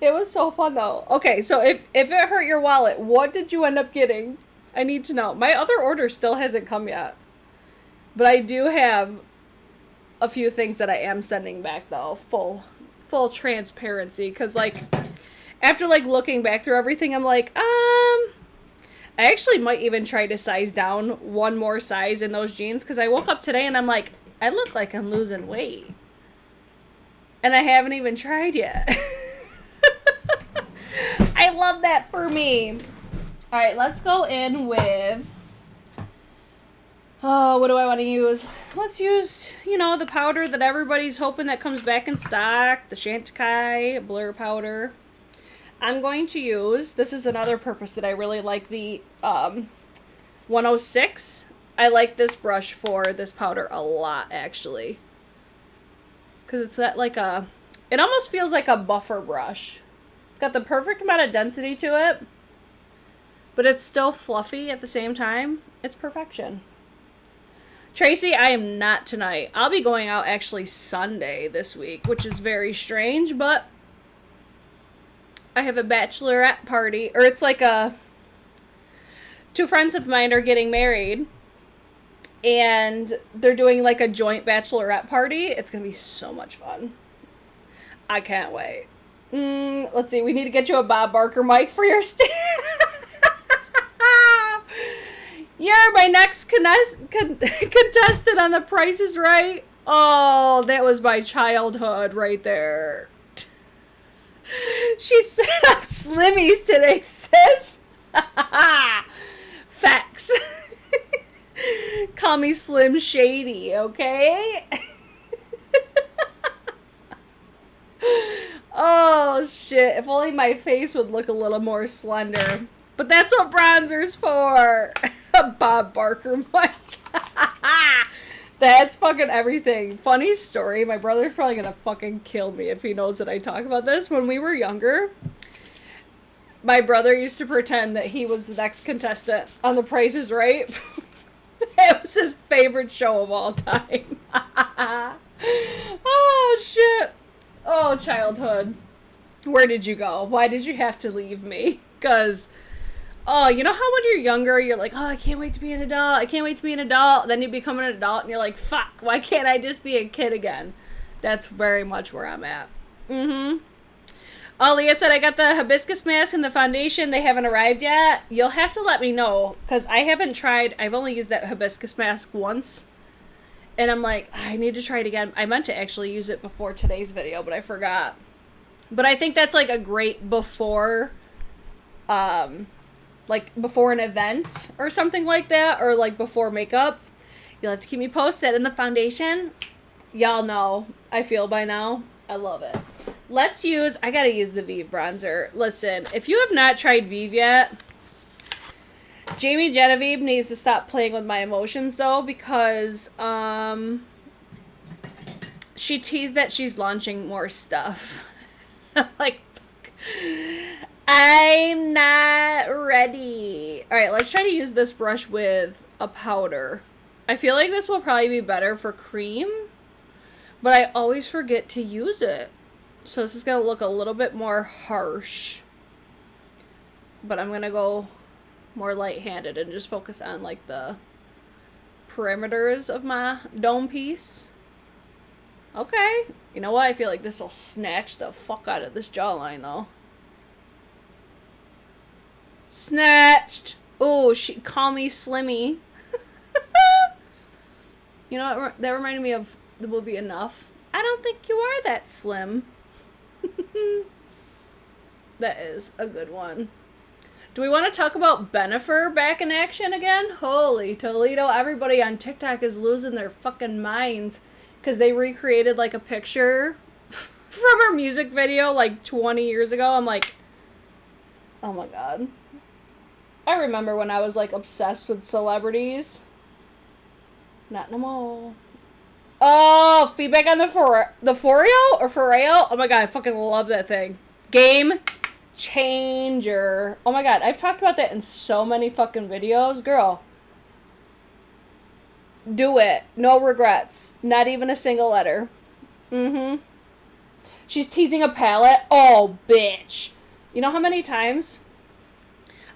It was so fun though. Okay, so if it hurt your wallet, what did you end up getting? I need to know. My other order still hasn't come yet, but I do have a few things that I am sending back though. Full transparency, because like after like looking back through everything, I'm like, I actually might even try to size down one more size in those jeans, because I woke up today and I'm like, I look like I'm losing weight. And I haven't even tried yet. I love that for me. Alright, let's go in with... Oh, what do I want to use? Let's use, you know, the powder that everybody's hoping that comes back in stock. The Chantecaille Blur Powder. I'm going to use... This is another purpose that I really like. The 106. I like this brush for this powder a lot, actually. Because it's that like a... It almost feels like a buffer brush. It's got the perfect amount of density to it, but it's still fluffy at the same time. It's perfection. Tracy, I am not tonight. I'll be going out actually Sunday this week, which is very strange, but I have a bachelorette party, or it's like a... Two friends of mine are getting married, and they're doing like a joint bachelorette party. It's going to be so much fun. I can't wait. Let's see. We need to get you a Bob Barker mic for your stand. You're my next contestant on The Price is Right. Oh, that was my childhood right there. She set up Slimmies today, sis. Facts. Call me Slim Shady, okay? Oh, shit. If only my face would look a little more slender. But that's what bronzer's for. A Bob Barker mic. That's fucking everything. Funny story. My brother's probably gonna fucking kill me if he knows that I talk about this. When we were younger, my brother used to pretend that he was the next contestant on The Price is Right. It was his favorite show of all time. Oh, shit. Oh, childhood. Where did you go? Why did you have to leave me? Because, oh, you know how when you're younger, you're like, oh, I can't wait to be an adult. I can't wait to be an adult. Then you become an adult and you're like, fuck, why can't I just be a kid again? That's very much where I'm at. Oh, Leah said, I got the hibiscus mask and the foundation. They haven't arrived yet. You'll have to let me know, because I haven't tried. I've only used that hibiscus mask once. And I'm like, I need to try it again. I meant to actually use it before today's video, but I forgot. But I think that's like a great before, like before an event or something like that, or like before makeup. You'll have to keep me posted. And the foundation, y'all know, I feel by now, I love it. Let's use, I gotta use the Vive bronzer. Listen, if you have not tried Vive yet, Jamie Genevieve needs to stop playing with my emotions though, because she teased that she's launching more stuff. I'm like, fuck. I'm not ready. Alright, let's try to use this brush with a powder. I feel like this will probably be better for cream, but I always forget to use it. So this is going to look a little bit more harsh. But I'm going to go more light-handed and just focus on like the perimeters of my dome piece. Okay. You know what? I feel like this will snatch the fuck out of this jawline though. Snatched. Oh, call me Slimmy. You know what? That reminded me of the movie Enough. I don't think you are that slim. That is a good one. Do we want to talk about Bennifer back in action again? Holy Toledo. Everybody on TikTok is losing their fucking minds because they recreated like a picture from her music video like 20 years ago. I'm like, oh my god. I remember when I was like obsessed with celebrities. Not no more. Oh, feedback on the Foreo or Foreo? Oh my god, I fucking love that thing. Game changer. Oh my god, I've talked about that in so many fucking videos. Girl. Do it. No regrets. Not even a single letter. Mm-hmm. She's teasing a palette. Oh, bitch. You know how many times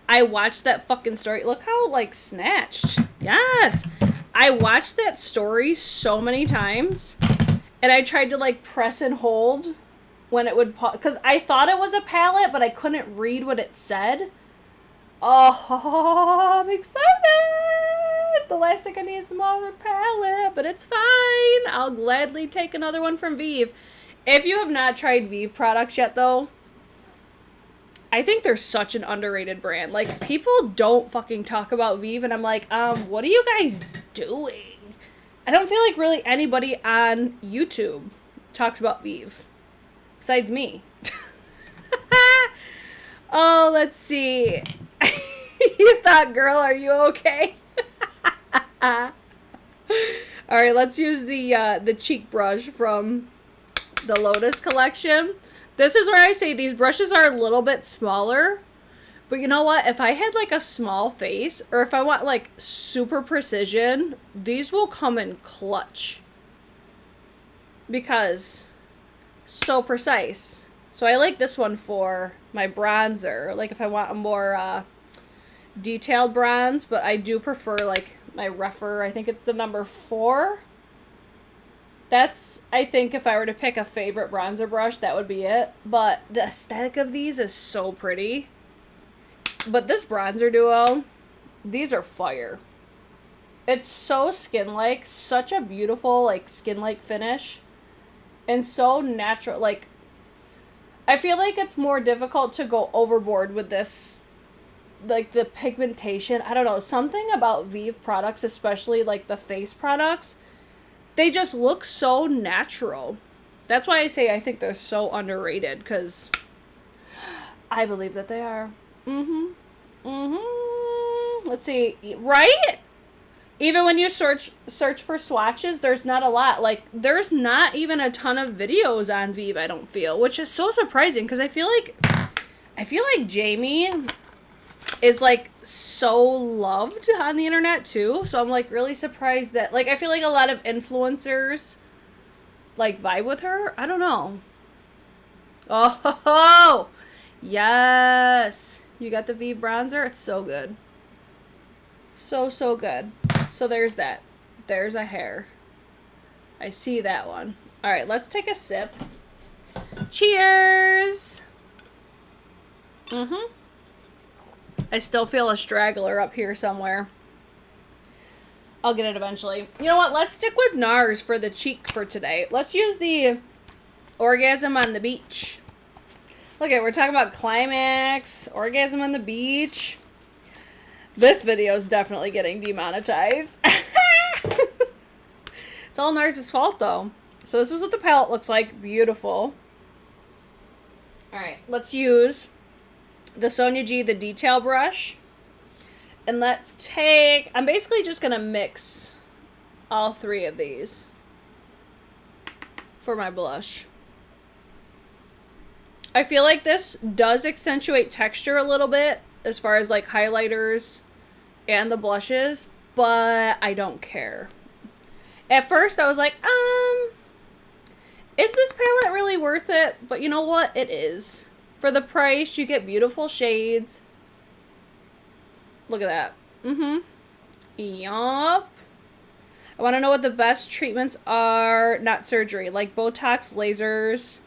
I watched that fucking story? Look how, like, snatched. Yes. I watched that story so many times, and I tried to, like, press and hold when it would pause, because I thought it was a palette, but I couldn't read what it said. Oh, I'm excited. The last thing I need is some other palette, but it's fine. I'll gladly take another one from Vive. If you have not tried Vive products yet, though, I think they're such an underrated brand. Like, people don't fucking talk about Vive, and I'm like, what are you guys doing? I don't feel like really anybody on YouTube talks about Vive. Besides me. Oh, let's see. You thought, girl, are you okay? Alright, let's use the cheek brush from the Lotus collection. This is where I say these brushes are a little bit smaller. But you know what? If I had like a small face, or if I want like super precision, these will come in clutch. Because so precise. So I like this one for my bronzer. Like if I want a more detailed bronze, but I do prefer like my rougher, I think it's the number 4. That's, I think if I were to pick a favorite bronzer brush, that would be it. But the aesthetic of these is so pretty. But this bronzer duo, these are fire. It's so skin-like, such a beautiful like skin-like finish. And so natural, like, I feel like it's more difficult to go overboard with this, like the pigmentation. I don't know, something about Vive products, especially like the face products, they just look so natural. That's why I say I think they're so underrated, because I believe that they are. Let's see, right? Even when you search for swatches, there's not a lot. Like, there's not even a ton of videos on Vive, I don't feel, which is so surprising, because I feel like Jamie is like so loved on the internet too. So I'm like really surprised that, like, I feel like a lot of influencers like vibe with her. I don't know. Oh, yes. You got the Vive bronzer. It's so good. So good. So there's that. There's a hair. I see that one. All right, let's take a sip. Cheers. I still feel a straggler up here somewhere. I'll get it eventually. You know what? Let's stick with NARS for the cheek for today. Let's use the Orgasm on the Beach. Look at, we're talking about Climax, Orgasm on the Beach. This video is definitely getting demonetized. It's all NARS' fault, though. So this is what the palette looks like. Beautiful. Alright, let's use the Sonia G, the detail brush. And let's take... I'm basically just going to mix all three of these for my blush. I feel like this does accentuate texture a little bit as far as like highlighters and the blushes, but I don't care. At first I was like, is this palette really worth it? But you know what? It is. For the price, you get beautiful shades. Look at that. Yup. I want to know what the best treatments are, not surgery, like Botox, lasers.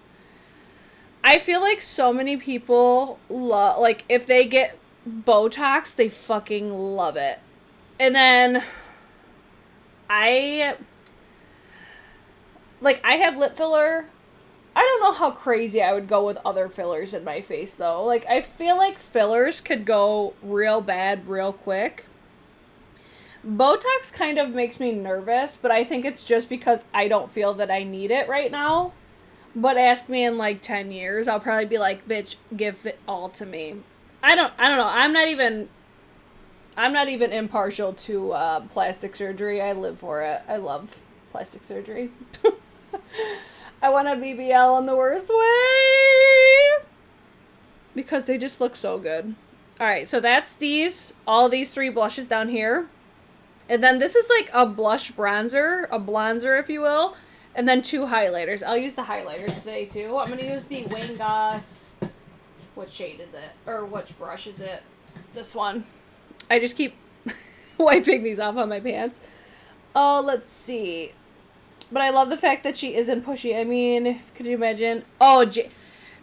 I feel like so many people love, like, if they get Botox, they fucking love it. And then I have lip filler. I don't know how crazy I would go with other fillers in my face, though. Like, I feel like fillers could go real bad real quick. Botox kind of makes me nervous, but I think it's just because I don't feel that I need it right now. But ask me in, like, 10 years, I'll probably be like, bitch, give it all to me. I don't know. I'm not even impartial to plastic surgery. I live for it. I love plastic surgery. I want a BBL in the worst way because they just look so good. All right, so that's all these three blushes down here. And then this is like a blush bronzer, a bronzer, if you will. And then two highlighters. I'll use the highlighters today, too. I'm going to use the Wayne Goss. What shade is it? Or which brush is it? This one. I just keep wiping these off on my pants. Oh, let's see. But I love the fact that she isn't pushy. I mean, could you imagine? Oh,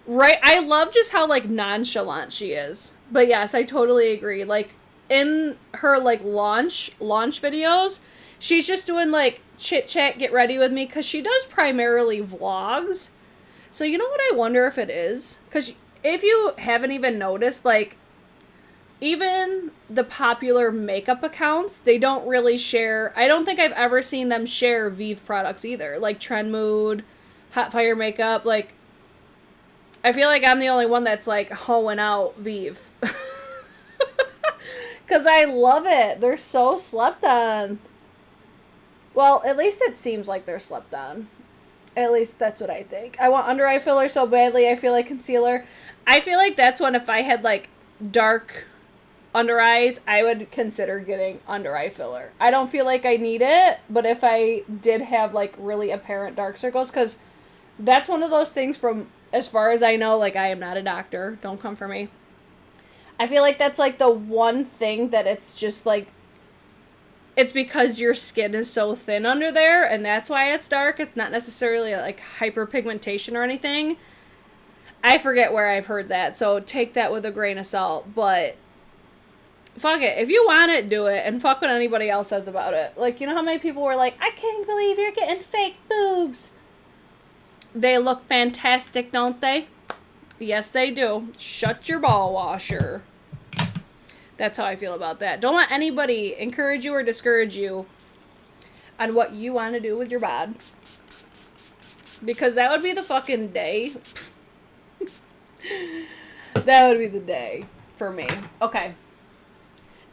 right. I love just how, like, nonchalant she is. But yes, I totally agree. Like, in her, like, launch videos, she's just doing, like, chit chat, get ready with me, because she does primarily vlogs. So you know what I wonder if it is? Because if you haven't even noticed, like, even the popular makeup accounts, they don't really share. I don't think I've ever seen them share Vive products either. Like Trend Mood, Hot Fire Makeup. Like, I feel like I'm the only one that's, like, hoeing out Vive. Because I love it. They're so slept on. Well, at least it seems like they're slept on. At least that's what I think. I want under eye filler so badly. I feel like concealer. I feel like that's when if I had, like, dark under eyes, I would consider getting under eye filler. I don't feel like I need it, but if I did have, like, really apparent dark circles, because that's one of those things from, as far as I know, like, I am not a doctor. Don't come for me. I feel like that's, like, the one thing that it's just, like, it's because your skin is so thin under there, and that's why it's dark. It's not necessarily, like, hyperpigmentation or anything. I forget where I've heard that, so take that with a grain of salt, but fuck it. If you want it, do it, and fuck what anybody else says about it. Like, you know how many people were like, I can't believe you're getting fake boobs. They look fantastic, don't they? Yes, they do. Shut your ball washer. That's how I feel about that. Don't let anybody encourage you or discourage you on what you want to do with your bod. Because that would be the fucking day. That would be the day for me. Okay.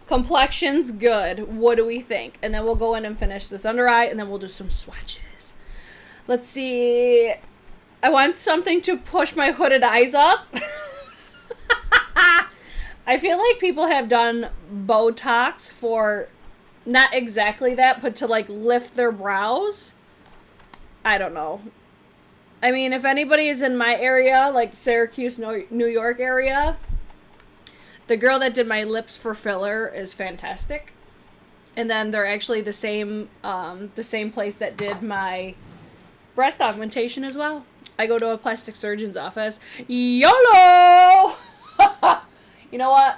Complexion's good. What do we think? And then we'll go in and finish this under eye, and then we'll do some swatches. Let's see. I want something to push my hooded eyes up. I feel like people have done Botox for not exactly that, but to, like, lift their brows. I don't know. I mean, if anybody is in my area, like Syracuse, New York area, the girl that did my lips for filler is fantastic. And then they're actually the same place that did my breast augmentation as well. I go to a plastic surgeon's office. YOLO! You know what?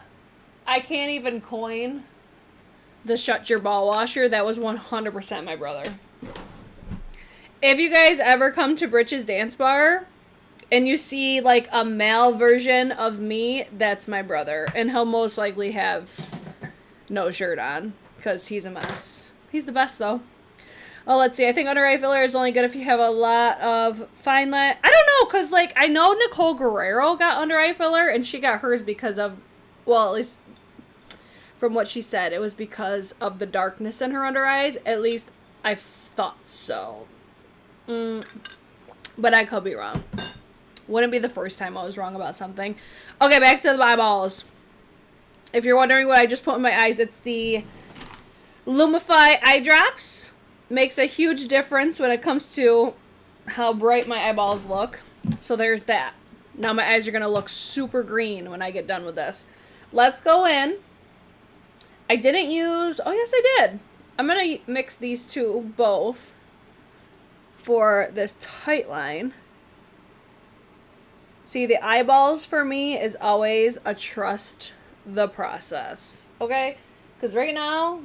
I can't even coin the Shut Your Ball Washer, that was 100% my brother. If you guys ever come to Britch's Dance Bar and you see like a male version of me, that's my brother. And he'll most likely have no shirt on because he's a mess. He's the best though. Oh, let's see. I think under eye filler is only good if you have a lot of fine line. I don't know, because like I know Nicole Guerrero got under eye filler and she got hers because of, well, at least from what she said, it was because of the darkness in her under eyes. At least I thought so. But I could be wrong. Wouldn't be the first time I was wrong about something. Okay, back to the eyeballs. If you're wondering what I just put in my eyes, it's the Lumify eye drops. Makes a huge difference when it comes to how bright my eyeballs look. So there's that. Now my eyes are going to look super green when I get done with this. Let's go in. I didn't use... Oh, yes, I did. I'm going to mix these two both for this tight line. See, the eyeballs for me is always a trust the process. Okay? Because right now,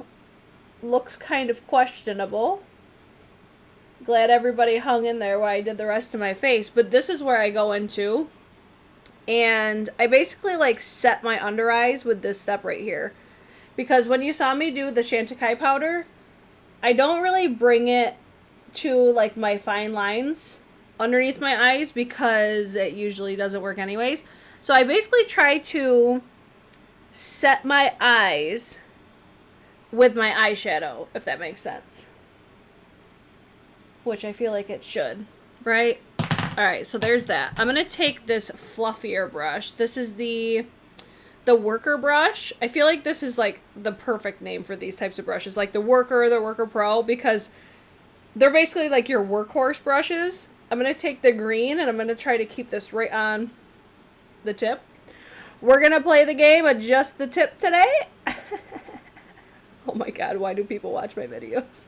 looks kind of questionable. Glad everybody hung in there while I did the rest of my face. But this is where I go into. And I basically like set my under eyes with this step right here. Because when you saw me do the Chantecaille powder, I don't really bring it to like my fine lines underneath my eyes because it usually doesn't work anyways. So I basically try to set my eyes with my eyeshadow, if that makes sense. Which I feel like it should, right? Alright, so there's that. I'm going to take this fluffier brush. This is the Worker brush. I feel like this is like the perfect name for these types of brushes. Like the Worker Pro, because they're basically like your workhorse brushes. I'm going to take the green and I'm going to try to keep this right on the tip. We're going to play the game of just the tip today. Oh my god, why do people watch my videos?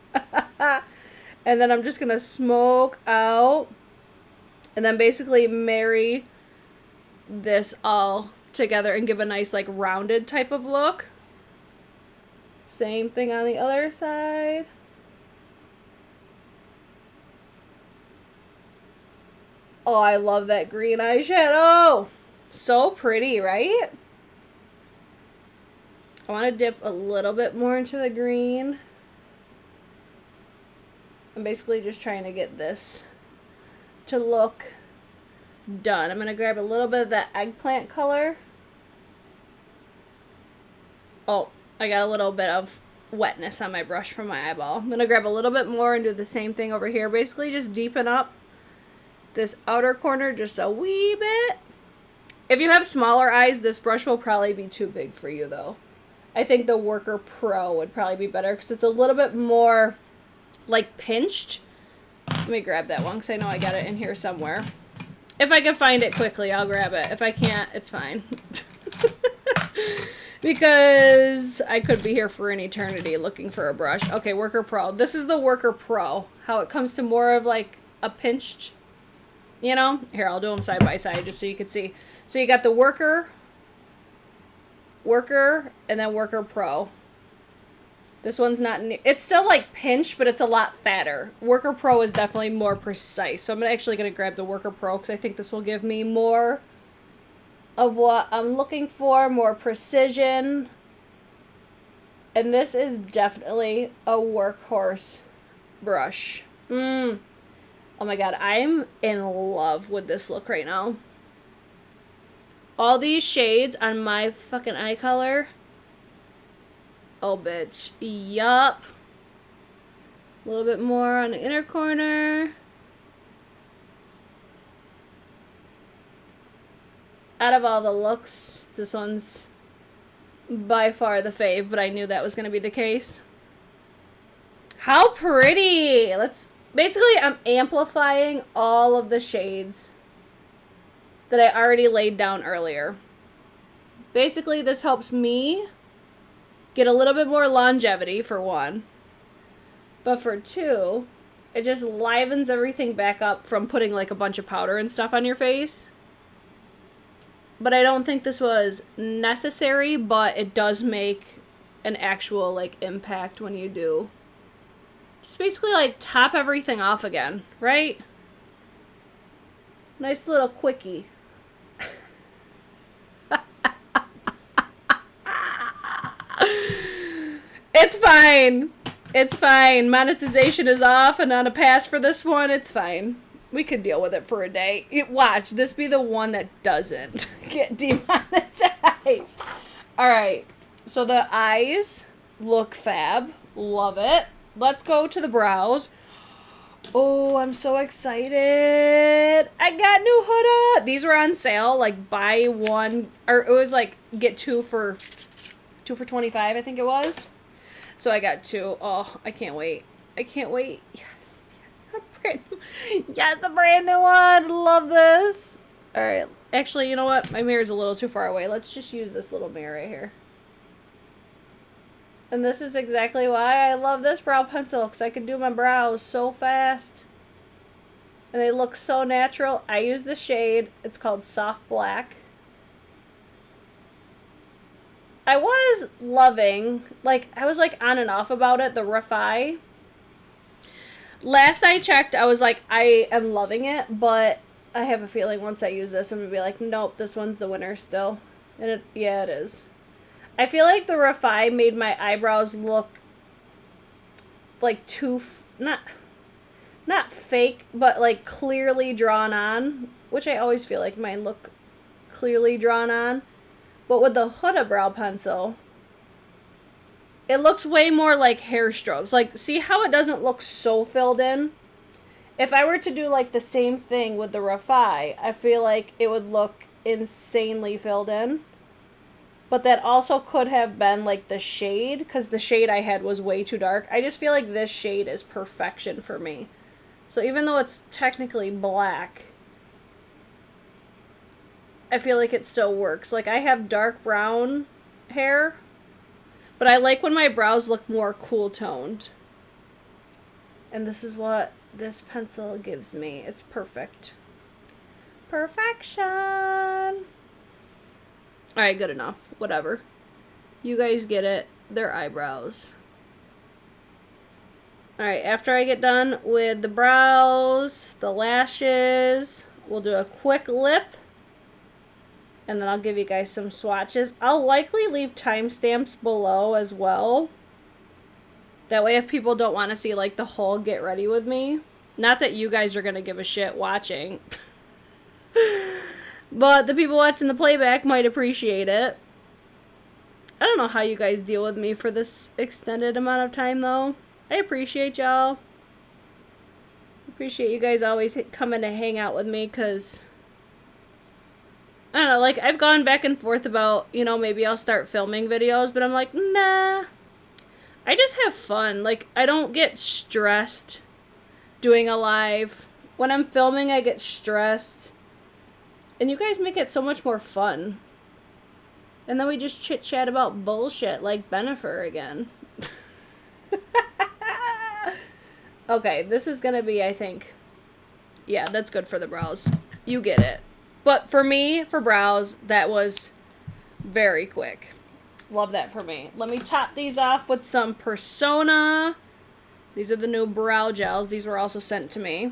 And then I'm just going to smoke out and then basically marry this all together and give a nice like rounded type of look. Same thing on the other side. Oh, I love that green eyeshadow. So pretty, right? I want to dip a little bit more into the green. I'm basically just trying to get this to look done. I'm going to grab a little bit of that eggplant color. Oh, I got a little bit of wetness on my brush from my eyeball. I'm going to grab a little bit more and do the same thing over here. Basically just deepen up this outer corner just a wee bit. If you have smaller eyes, this brush will probably be too big for you though. I think the Worker Pro would probably be better because it's a little bit more like pinched. Let me grab that one because I know I got it in here somewhere. If I can find it quickly, I'll grab it. If I can't, it's fine. Because I could be here for an eternity looking for a brush. Okay, Worker Pro. This is the Worker Pro. How it comes to more of like a pinched, you know? Here, I'll do them side by side just so you can see. So you got the Worker, and then Worker Pro. This one's not, it's still like pinched, but it's a lot fatter. Worker Pro is definitely more precise. So I'm actually going to grab the Worker Pro because I think this will give me more of what I'm looking for, more precision. And this is definitely a workhorse brush. Oh my god, I'm in love with this look right now. All these shades on my fucking eye color. Oh, bitch. Yup. A little bit more on the inner corner. Out of all the looks, this one's by far the fave, but I knew that was going to be the case. How pretty! Basically, I'm amplifying all of the shades that I already laid down earlier. Basically, this helps me get a little bit more longevity, for one. But for two, it just livens everything back up from putting like a bunch of powder and stuff on your face. But I don't think this was necessary, but it does make an actual, like, impact when you do. Just basically, like, top everything off again, right? Nice little quickie. It's fine. It's fine. Monetization is off and on a pass for this one. It's fine. We could deal with it for a day. Watch, this be the one that doesn't get demonetized. Alright, so the eyes look fab. Love it. Let's go to the brows. Oh, I'm so excited. I got new Huda. These were on sale, like buy one, or it was like get two for 25, I think it was. So I got two. Oh, I can't wait. I can't wait. Yes. Yes, a brand new one. Love this. All right. Actually, you know what? My mirror's a little too far away. Let's just use this little mirror right here. And this is exactly why I love this brow pencil, because I can do my brows so fast. And they look so natural. I use the shade. It's called Soft Black. I was loving, like, I was like on and off about it, the Refi. Last I checked, I was like, I am loving it, but I have a feeling once I use this, I'm going to be like, nope, this one's the winner still. And yeah, it is. I feel like the Refi made my eyebrows look like too, not fake, but like clearly drawn on, which I always feel like mine look clearly drawn on. But with the Huda brow pencil, it looks way more like hair strokes. Like, see how it doesn't look so filled in? If I were to do, like, the same thing with the Refi, I feel like it would look insanely filled in. But that also could have been, like, the shade, because the shade I had was way too dark. I just feel like this shade is perfection for me. So even though it's technically black, I feel like it still works. Like, I have dark brown hair, but I like when my brows look more cool toned. And this is what this pencil gives me. It's perfect. Perfection. Alright, good enough. Whatever. You guys get it. They're eyebrows. Alright, after I get done with the brows, the lashes, we'll do a quick lip. And then I'll give you guys some swatches. I'll likely leave timestamps below as well. That way if people don't want to see like the whole get ready with me. Not that you guys are going to give a shit watching. But the people watching the playback might appreciate it. I don't know how you guys deal with me for this extended amount of time though. I appreciate y'all. Appreciate you guys always coming to hang out with me because I don't know, like, I've gone back and forth about, you know, maybe I'll start filming videos, but I'm like, nah. I just have fun. Like, I don't get stressed doing a live. When I'm filming, I get stressed. And you guys make it so much more fun. And then we just chit-chat about bullshit, like Bennifer again. Okay, this is gonna be, I think, yeah, that's good for the brows. You get it. But for me, for brows, that was very quick. Love that for me. Let me top these off with some Persona. These are the new brow gels. These were also sent to me.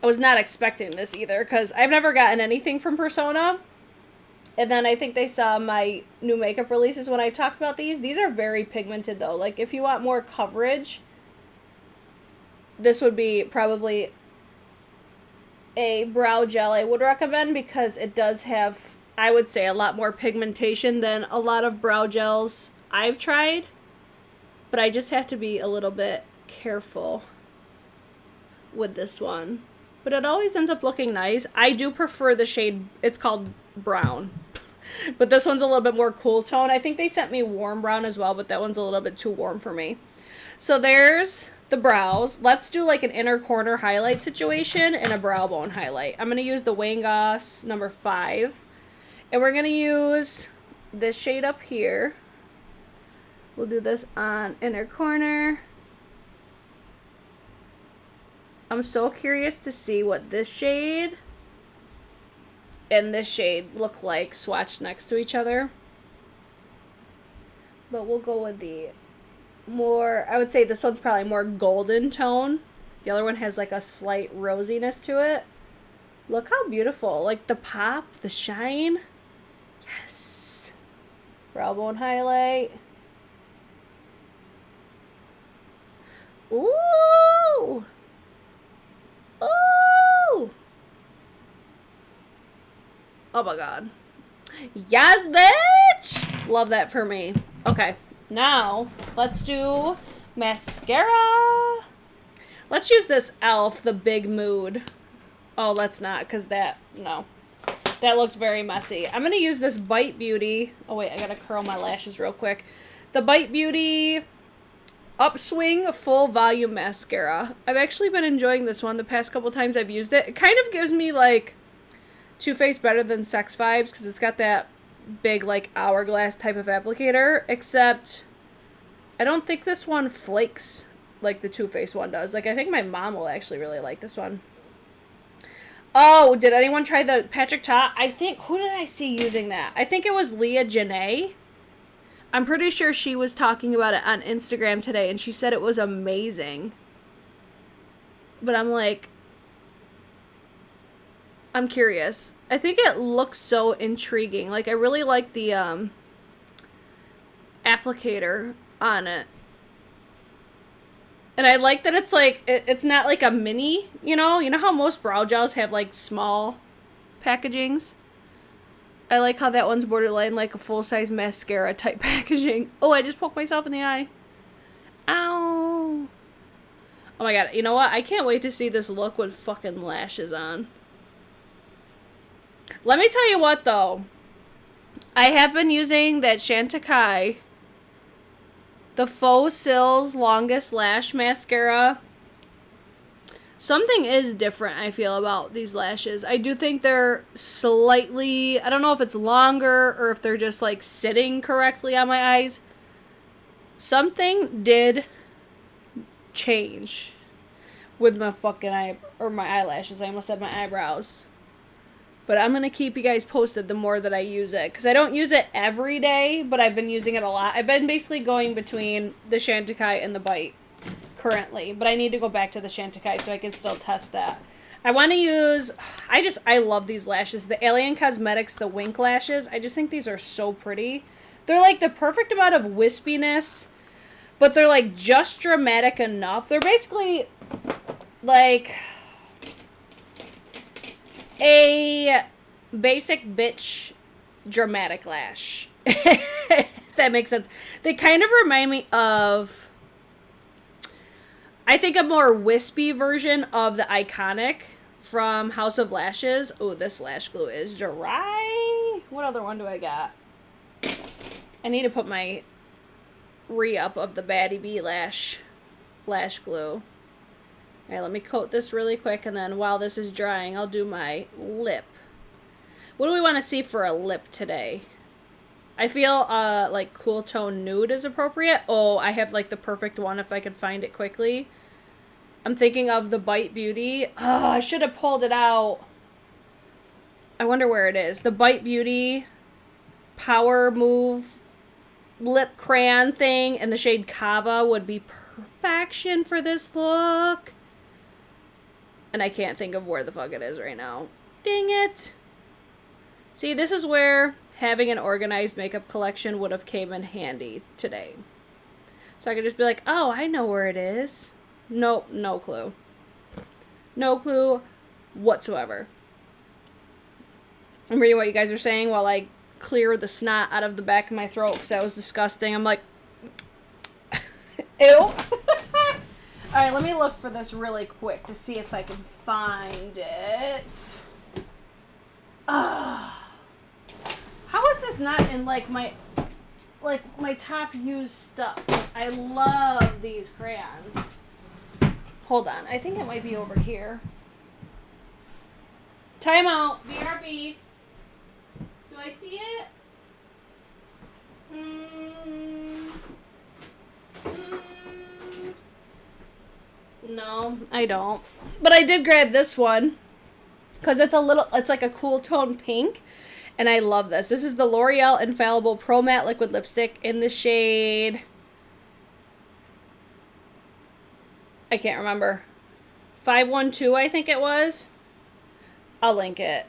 I was not expecting this either because I've never gotten anything from Persona. And then I think they saw my new makeup releases when I talked about these. These are very pigmented though. Like if you want more coverage, this would be probably a brow gel I would recommend because it does have, I would say, a lot more pigmentation than a lot of brow gels I've tried. But I just have to be a little bit careful with this one. But it always ends up looking nice. I do prefer the shade, it's called brown. But this one's a little bit more cool tone. I think they sent me warm brown as well, but that one's a little bit too warm for me. So there's the brows. Let's do like an inner corner highlight situation and a brow bone highlight. I'm going to use the Wayne Goss number 5. And we're going to use this shade up here. We'll do this on inner corner. I'm so curious to see what this shade and this shade look like swatched next to each other. but we'll go with the more, I would say this one's probably more golden tone. The other one has like a slight rosiness to it. Look how beautiful. Like the pop, the shine. Yes. Brow bone highlight. Ooh. Ooh. Oh my god. Yes, bitch! Love that for me. Okay, now let's do mascara. Let's use this e.l.f. the Big Mood. Oh, let's not, because that, no. That looked very messy. I'm going to use this Bite Beauty. Oh, wait, I got to curl my lashes real quick. The Bite Beauty Upswing Full Volume Mascara. I've actually been enjoying this one the past couple times I've used it. It kind of gives me, like, Too Faced better than Sex Vibes, because it's got that big, like, hourglass type of applicator, except I don't think this one flakes like the Too Faced one does. Like, I think my mom will actually really like this one. Oh, did anyone try the Patrick Ta? I think, who did I see using that? I think it was Leah Janae. I'm pretty sure she was talking about it on Instagram today, and she said it was amazing. But I'm like, I'm curious. I think it looks so intriguing. Like, I really like the applicator on it. And I like that it's like, it's not like a mini, you know? You know how most brow gels have like small packagings? I like how that one's borderline like a full-size mascara type packaging. Oh, I just poked myself in the eye. Ow. Oh my god, you know what? I can't wait to see this look with fucking lashes on. Let me tell you what though. I have been using that Chantecaille, the Faux Cils Longest Lash Mascara. Something is different, I feel, about these lashes. I do think they're slightly, I don't know if it's longer or if they're just like sitting correctly on my eyes. Something did change with my fucking my eyelashes. I almost said my eyebrows. But I'm going to keep you guys posted the more that I use it. Because I don't use it every day, but I've been using it a lot. I've been basically going between the Chantecaille and the Bite currently. But I need to go back to the Chantecaille so I can still test that. I want to use, I love these lashes. The Alien Cosmetics, the Wink Lashes. I just think these are so pretty. They're like the perfect amount of wispiness, but they're like just dramatic enough. They're basically like a basic bitch dramatic lash. If that makes sense. They kind of remind me of, I think, a more wispy version of the Iconic from House of Lashes. Oh, this lash glue is dry. What other one do I got? I need to put my re-up of the Baddie Bee lash glue. Alright, let me coat this really quick, and then while this is drying, I'll do my lip. What do we want to see for a lip today? I feel like Cool Tone Nude is appropriate. Oh, I have like the perfect one if I could find it quickly. I'm thinking of the Bite Beauty. Oh, I should have pulled it out. I wonder where it is. The Bite Beauty Power Move lip crayon thing and the shade Kava would be perfection for this look. And I can't think of where the fuck it is right now. Dang it. See, this is where having an organized makeup collection would have came in handy today. So I could just be like, oh, I know where it is. Nope, no clue. No clue whatsoever. I'm reading what you guys are saying while I clear the snot out of the back of my throat because that was disgusting. I'm like, ew. Alright, let me look for this really quick to see if I can find it. How is this not in like my top used stuff? 'Cause I love these crayons. Hold on, I think it might be over here. Time out, BRB. Do I see it? No, I don't. But I did grab this one because it's like a cool tone pink. And I love this. This is the L'Oreal Infallible Pro Matte Liquid Lipstick in the shade... I can't remember. 512, I think it was. I'll link it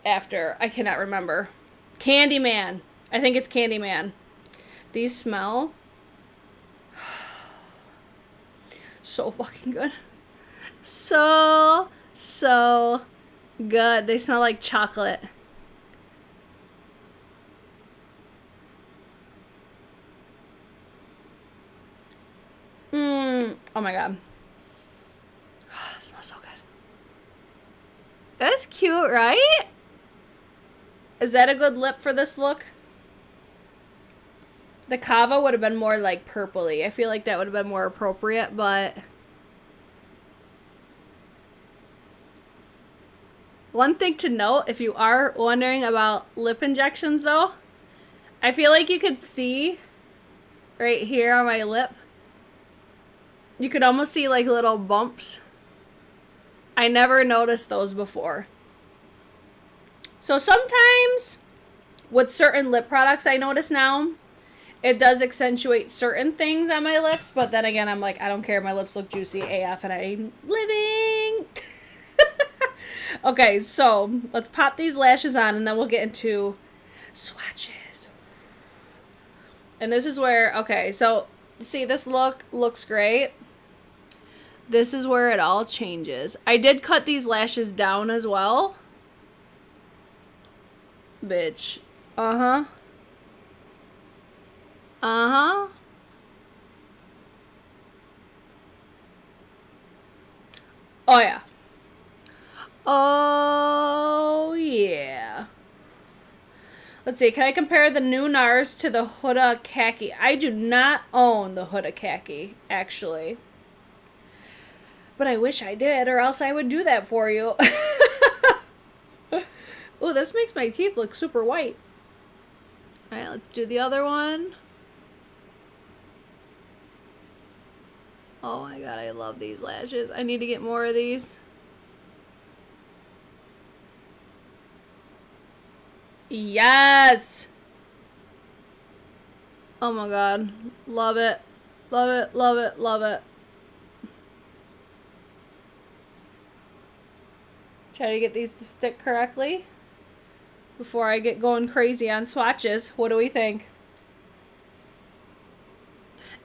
after. I cannot remember. Candyman. I think it's Candyman. These smell so fucking good. So good. They smell like chocolate. Oh my god. It smells so good. That's cute, right? Is that a good lip for this look? The Cava would have been more like purpley. I feel like that would have been more appropriate, but... One thing to note, if you are wondering about lip injections though, I feel like you could see right here on my lip, you could almost see like little bumps. I never noticed those before. So sometimes with certain lip products I notice now, it does accentuate certain things on my lips, but then again, I'm like, I don't care. My lips look juicy AF and I'm living. Okay, so let's pop these lashes on and then we'll get into swatches. And this is where, okay, so see, this look looks great. This is where it all changes. I did cut these lashes down as well. Bitch. Uh-huh. Uh-huh. Oh, yeah. Oh, yeah. Let's see. Can I compare the new Nars to the Huda Khaki? I do not own the Huda Khaki, actually. But I wish I did, or else I would do that for you. Oh, this makes my teeth look super white. Alright, let's do the other one. Oh my god, I love these lashes. I need to get more of these. Yes! Oh my god. Love it. Love it, love it, love it. Try to get these to stick correctly before I get going crazy on swatches. What do we think?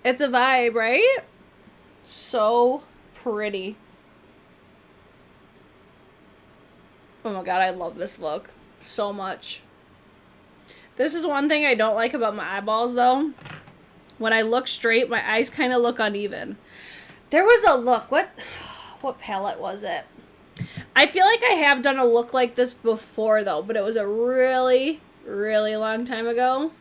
It's a vibe, right? So pretty. Oh my god, I love this look so much. This is one thing I don't like about my eyeballs though. When I look straight, my eyes kind of look uneven. There was a look, what palette was it? I feel like I have done a look like this before though, but it was a really, really long time ago.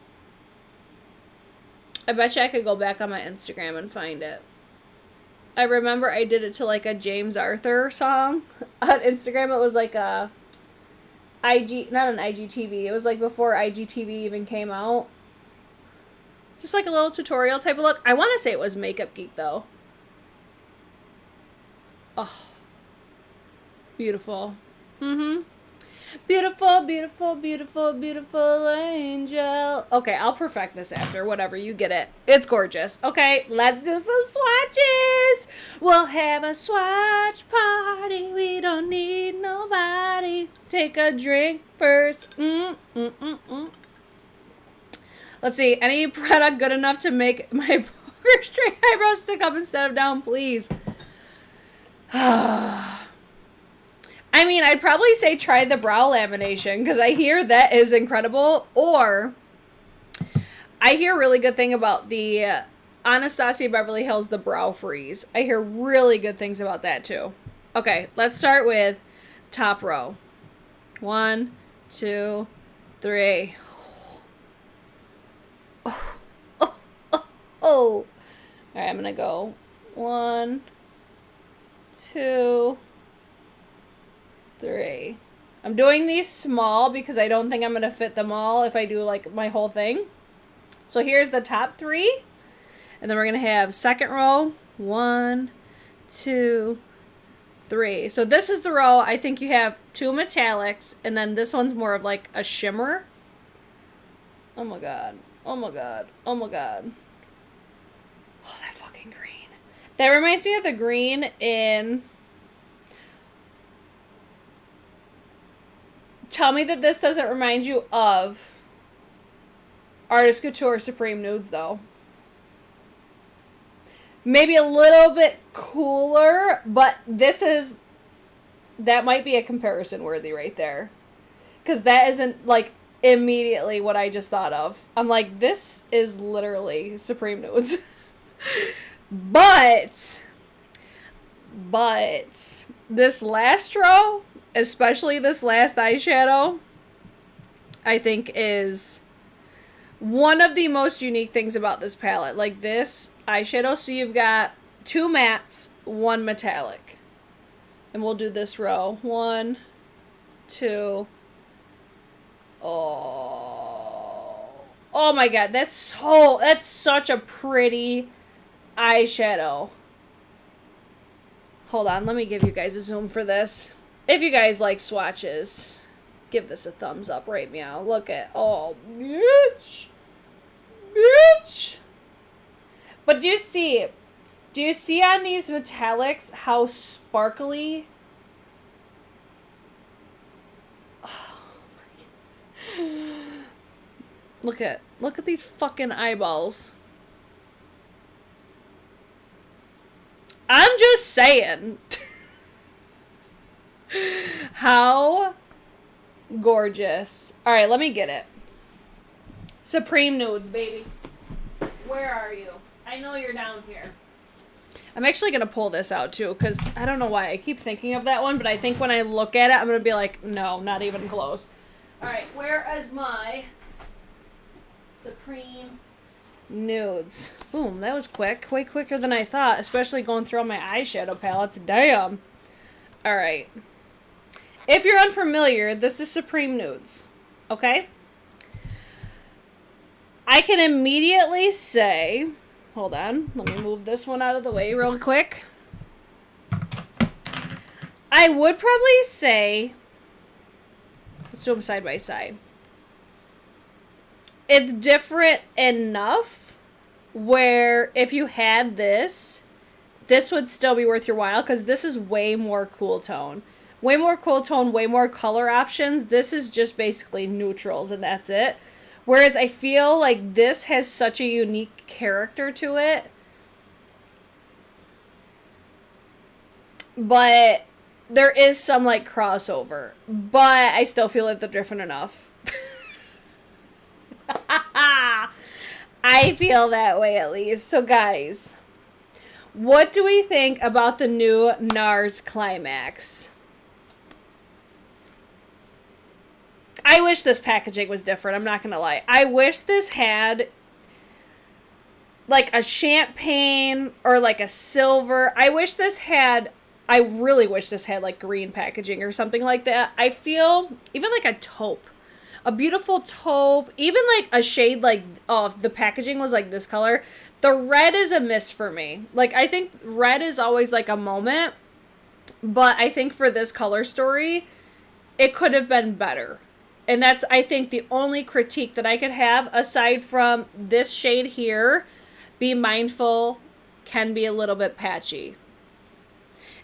I bet you I could go back on my Instagram and find it. I remember I did it to like a James Arthur song on Instagram. It was like a IG, not an IGTV. It was like before IGTV even came out. Just like a little tutorial type of look. I want to say it was Makeup Geek though. Oh. Beautiful. Beautiful, beautiful, beautiful, beautiful angel. Okay, I'll perfect this after. Whatever, you get it. It's gorgeous. Okay, let's do some swatches. We'll have a swatch party. We don't need nobody. Take a drink first. Let's see. Any product good enough to make my straight eyebrows stick up instead of down, please. I mean, I'd probably say try the brow lamination because I hear that is incredible. Or I hear a really good thing about the Anastasia Beverly Hills, the brow freeze. I hear really good things about that too. Okay, let's start with top row. 1, 2, 3. Oh. All right, I'm going to go 1, 2, 3. I'm doing these small because I don't think I'm going to fit them all if I do like my whole thing. So here's the top 3. And then we're going to have second row. 1, 2, 3. So this is the row. I think you have 2 metallics, and then this one's more of like a shimmer. Oh my god. Oh my god. Oh my god. Oh, that fucking green. That reminds me of the green in... Tell me that this doesn't remind you of Artist Couture Supreme Nudes, though. Maybe a little bit cooler, but this is... That might be a comparison worthy right there. Because that isn't, like, immediately what I just thought of. I'm like, this is literally Supreme Nudes. But this last row, especially this last eyeshadow, I think is one of the most unique things about this palette. Like this eyeshadow, so you've got 2 mattes, 1 metallic. And we'll do this row. 1, 2. Oh my god, that's such a pretty eyeshadow. Hold on, let me give you guys a zoom for this. If you guys like swatches, give this a thumbs up right meow. Look at, oh, bitch. Bitch. But do you see on these metallics how sparkly? Look at these fucking eyeballs. I'm just saying. How gorgeous. All right, let me get it. Supreme Nudes, baby. Where are you? I know you're down here. I'm actually going to pull this out, too, because I don't know why. I keep thinking of that one, but I think when I look at it, I'm going to be like, no, not even close. All right, where is my Supreme Nudes? Boom, that was quick. Way quicker than I thought, especially going through all my eyeshadow palettes. Damn. All right. If you're unfamiliar, this is Supreme Nudes, okay? I can immediately say, hold on, let me move this one out of the way real quick. I would probably say, let's do them side by side. It's different enough where if you had this would still be worth your while because this is way more cool tone. Way more cool tone, way more color options. This is just basically neutrals and that's it. Whereas I feel like this has such a unique character to it. But there is some like crossover. But I still feel like they're different enough. I feel that way at least. So guys, what do we think about the new Nars Climax? I wish this packaging was different. I'm not going to lie. I wish this had like a champagne or like a silver. I really wish this had like green packaging or something like that. I feel even like a taupe. A beautiful taupe. Even like a shade like, oh, if the packaging was like this color. The red is a miss for me. Like I think red is always like a moment. But I think for this color story, it could have been better. And that's, I think, the only critique that I could have, aside from this shade here, be mindful, can be a little bit patchy.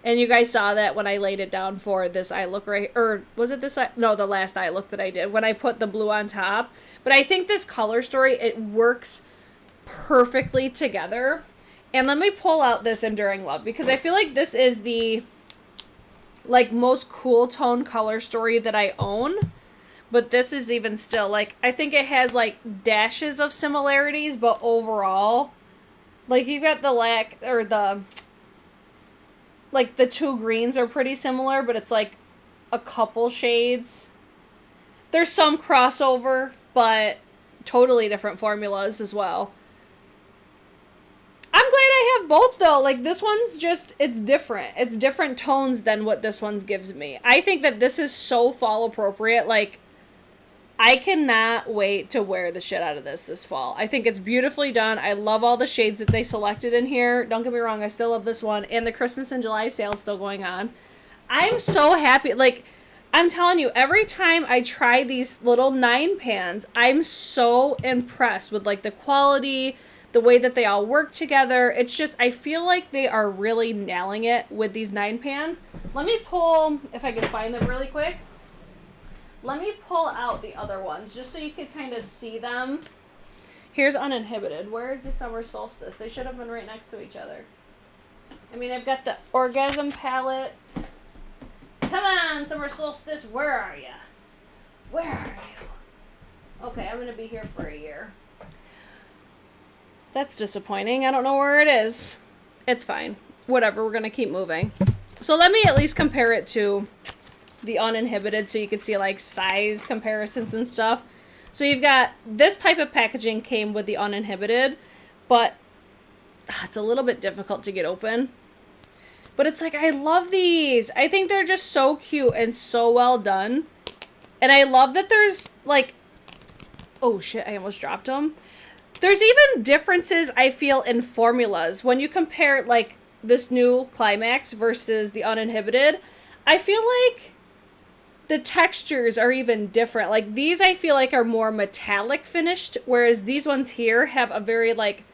And you guys saw that when I laid it down for this eye look right, or was it this eye? No, the last eye look that I did, when I put the blue on top. But I think this color story, it works perfectly together. And let me pull out this Enduring Love, because I feel like this is the, like, most cool tone color story that I own. But this is even still, like, I think it has, like, dashes of similarities, but overall, like, you've got the like, the 2 greens are pretty similar, but it's, like, a couple shades. There's some crossover, but totally different formulas as well. I'm glad I have both, though. Like, this one's just, it's different. It's different tones than what this one's gives me. I think that this is so fall appropriate, like, I cannot wait to wear the shit out of this fall. I think it's beautifully done. I love all the shades that they selected in here. Don't get me wrong, I still love this one. And the Christmas in July sale is still going on. I'm so happy. Like, I'm telling you, every time I try these little 9 pans, I'm so impressed with, like, the quality, the way that they all work together. It's just, I feel like they are really nailing it with these 9 pans. Let me pull, if I can find them really quick. Let me pull out the other ones, just so you can kind of see them. Here's Uninhibited. Where is the Summer Solstice? They should have been right next to each other. I mean, I've got the Orgasm palettes. Come on, Summer Solstice, where are you? Where are you? Okay, I'm going to be here for a year. That's disappointing. I don't know where it is. It's fine. Whatever, we're going to keep moving. So let me at least compare it to the Uninhibited so you can see, like, size comparisons and stuff. So you've got this type of packaging came with the Uninhibited, but it's a little bit difficult to get open. But it's like, I love these. I think they're just so cute and so well done. And I love that there's, like, oh shit, I almost dropped them. There's even differences, I feel, in formulas. When you compare, like, this new Climax versus the Uninhibited, I feel like the textures are even different. Like, these I feel like are more metallic finished, whereas these ones here have a very, like,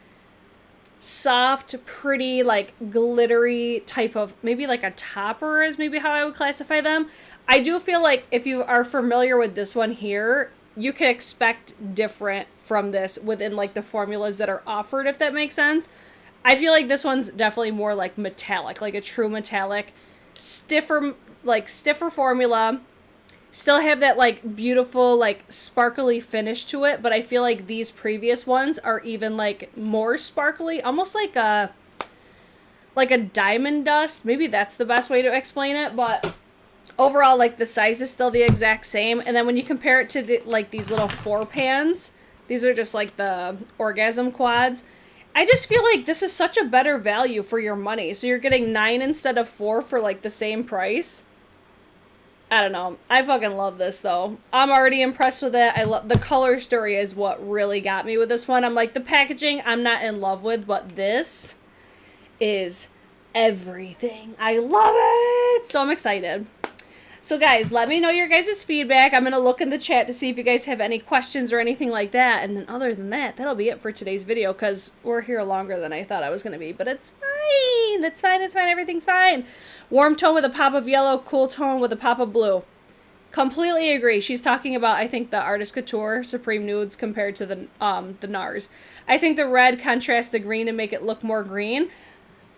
soft, pretty, like, glittery type of, maybe like a topper is maybe how I would classify them. I do feel like if you are familiar with this one here, you can expect different from this within, like, the formulas that are offered, if that makes sense. I feel like this one's definitely more, like, metallic, like a true metallic, stiffer formula. Still have that, like, beautiful, like, sparkly finish to it, but I feel like these previous ones are even, like, more sparkly, almost like a diamond dust. Maybe that's the best way to explain it, but overall, like, the size is still the exact same. And then when you compare it to, the, like, these little 4 pans, these are just, like, the Orgasm quads. I just feel like this is such a better value for your money. So you're getting 9 instead of 4 for, like, the same price. I don't know. I fucking love this, though. I'm already impressed with it. I love the color story is what really got me with this one. I'm like, the packaging I'm not in love with, but this is everything. I love it! So I'm excited. So guys, let me know your guys' feedback. I'm going to look in the chat to see if you guys have any questions or anything like that. And then other than that, that'll be it for today's video, because we're here longer than I thought I was going to be. But it's fine. It's fine. It's fine. Everything's fine. Warm tone with a pop of yellow. Cool tone with a pop of blue. Completely agree. She's talking about, I think, the Artist Couture Supreme Nudes compared to the Nars. I think the red contrasts the green and make it look more green.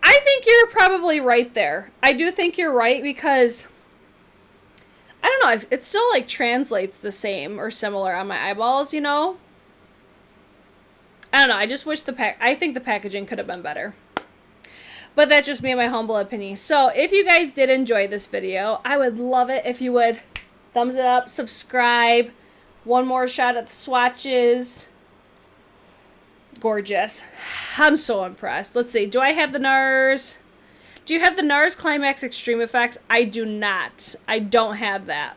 I think you're probably right there. I do think you're right, because I don't know, it still, like, translates the same or similar on my eyeballs, you know? I don't know, I just wish I think the packaging could have been better. But that's just me and my humble opinion. So, if you guys did enjoy this video, I would love it if you would thumbs it up, subscribe, one more shot at the swatches. Gorgeous. I'm so impressed. Let's see, do I have the Nars? Do you have the Nars Climax Extreme Effects? I do not. I don't have that.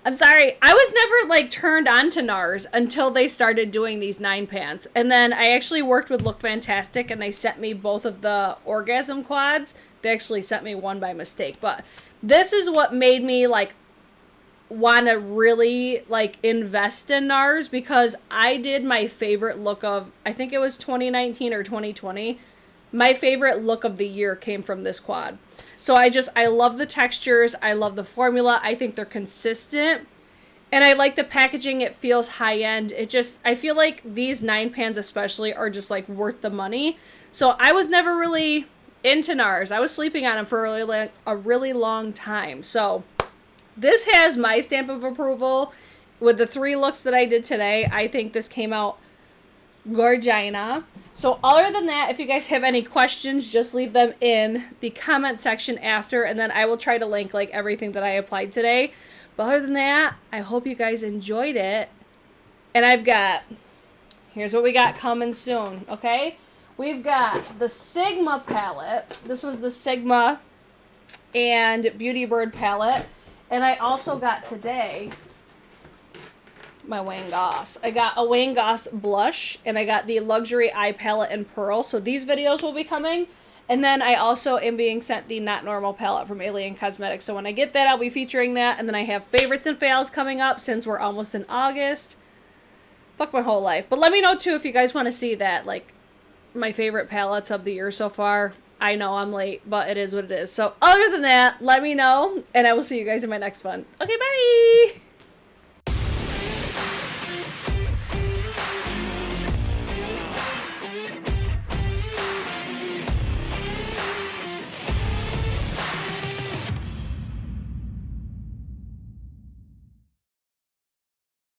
I'm sorry. I was never, like, turned on to Nars until they started doing these 9 pans. And then I actually worked with Look Fantastic, and they sent me both of the Orgasm quads. They actually sent me one by mistake. But this is what made me, like, want to really, like, invest in Nars, because I did my favorite look of, I think it was 2019 or 2020. My favorite look of the year came from this quad. So I love the textures. I love the formula. I think they're consistent. And I like the packaging. It feels high-end. I feel like these 9 pans especially are just, like, worth the money. So I was never really into Nars. I was sleeping on them for a really long time. So this has my stamp of approval. With the 3 looks that I did today, I think this came out gorgina. So other than that, if you guys have any questions, just leave them in the comment section after, and then I will try to link, like, everything that I applied today. But other than that, I hope you guys enjoyed it. And here's what we got coming soon, okay? We've got the Sigma palette. This was the Sigma and Beauty Bird palette. And I also got today my Wayne Goss. I got a Wayne Goss blush, and I got the Luxury Eye Palette in Pearl. So these videos will be coming. And then I also am being sent the Not Normal palette from Alien Cosmetics. So when I get that, I'll be featuring that. And then I have favorites and fails coming up since we're almost in August. Fuck my whole life. But let me know too if you guys want to see that. Like, my favorite palettes of the year so far. I know I'm late, but it is what it is. So other than that, let me know. And I will see you guys in my next one. Okay, bye!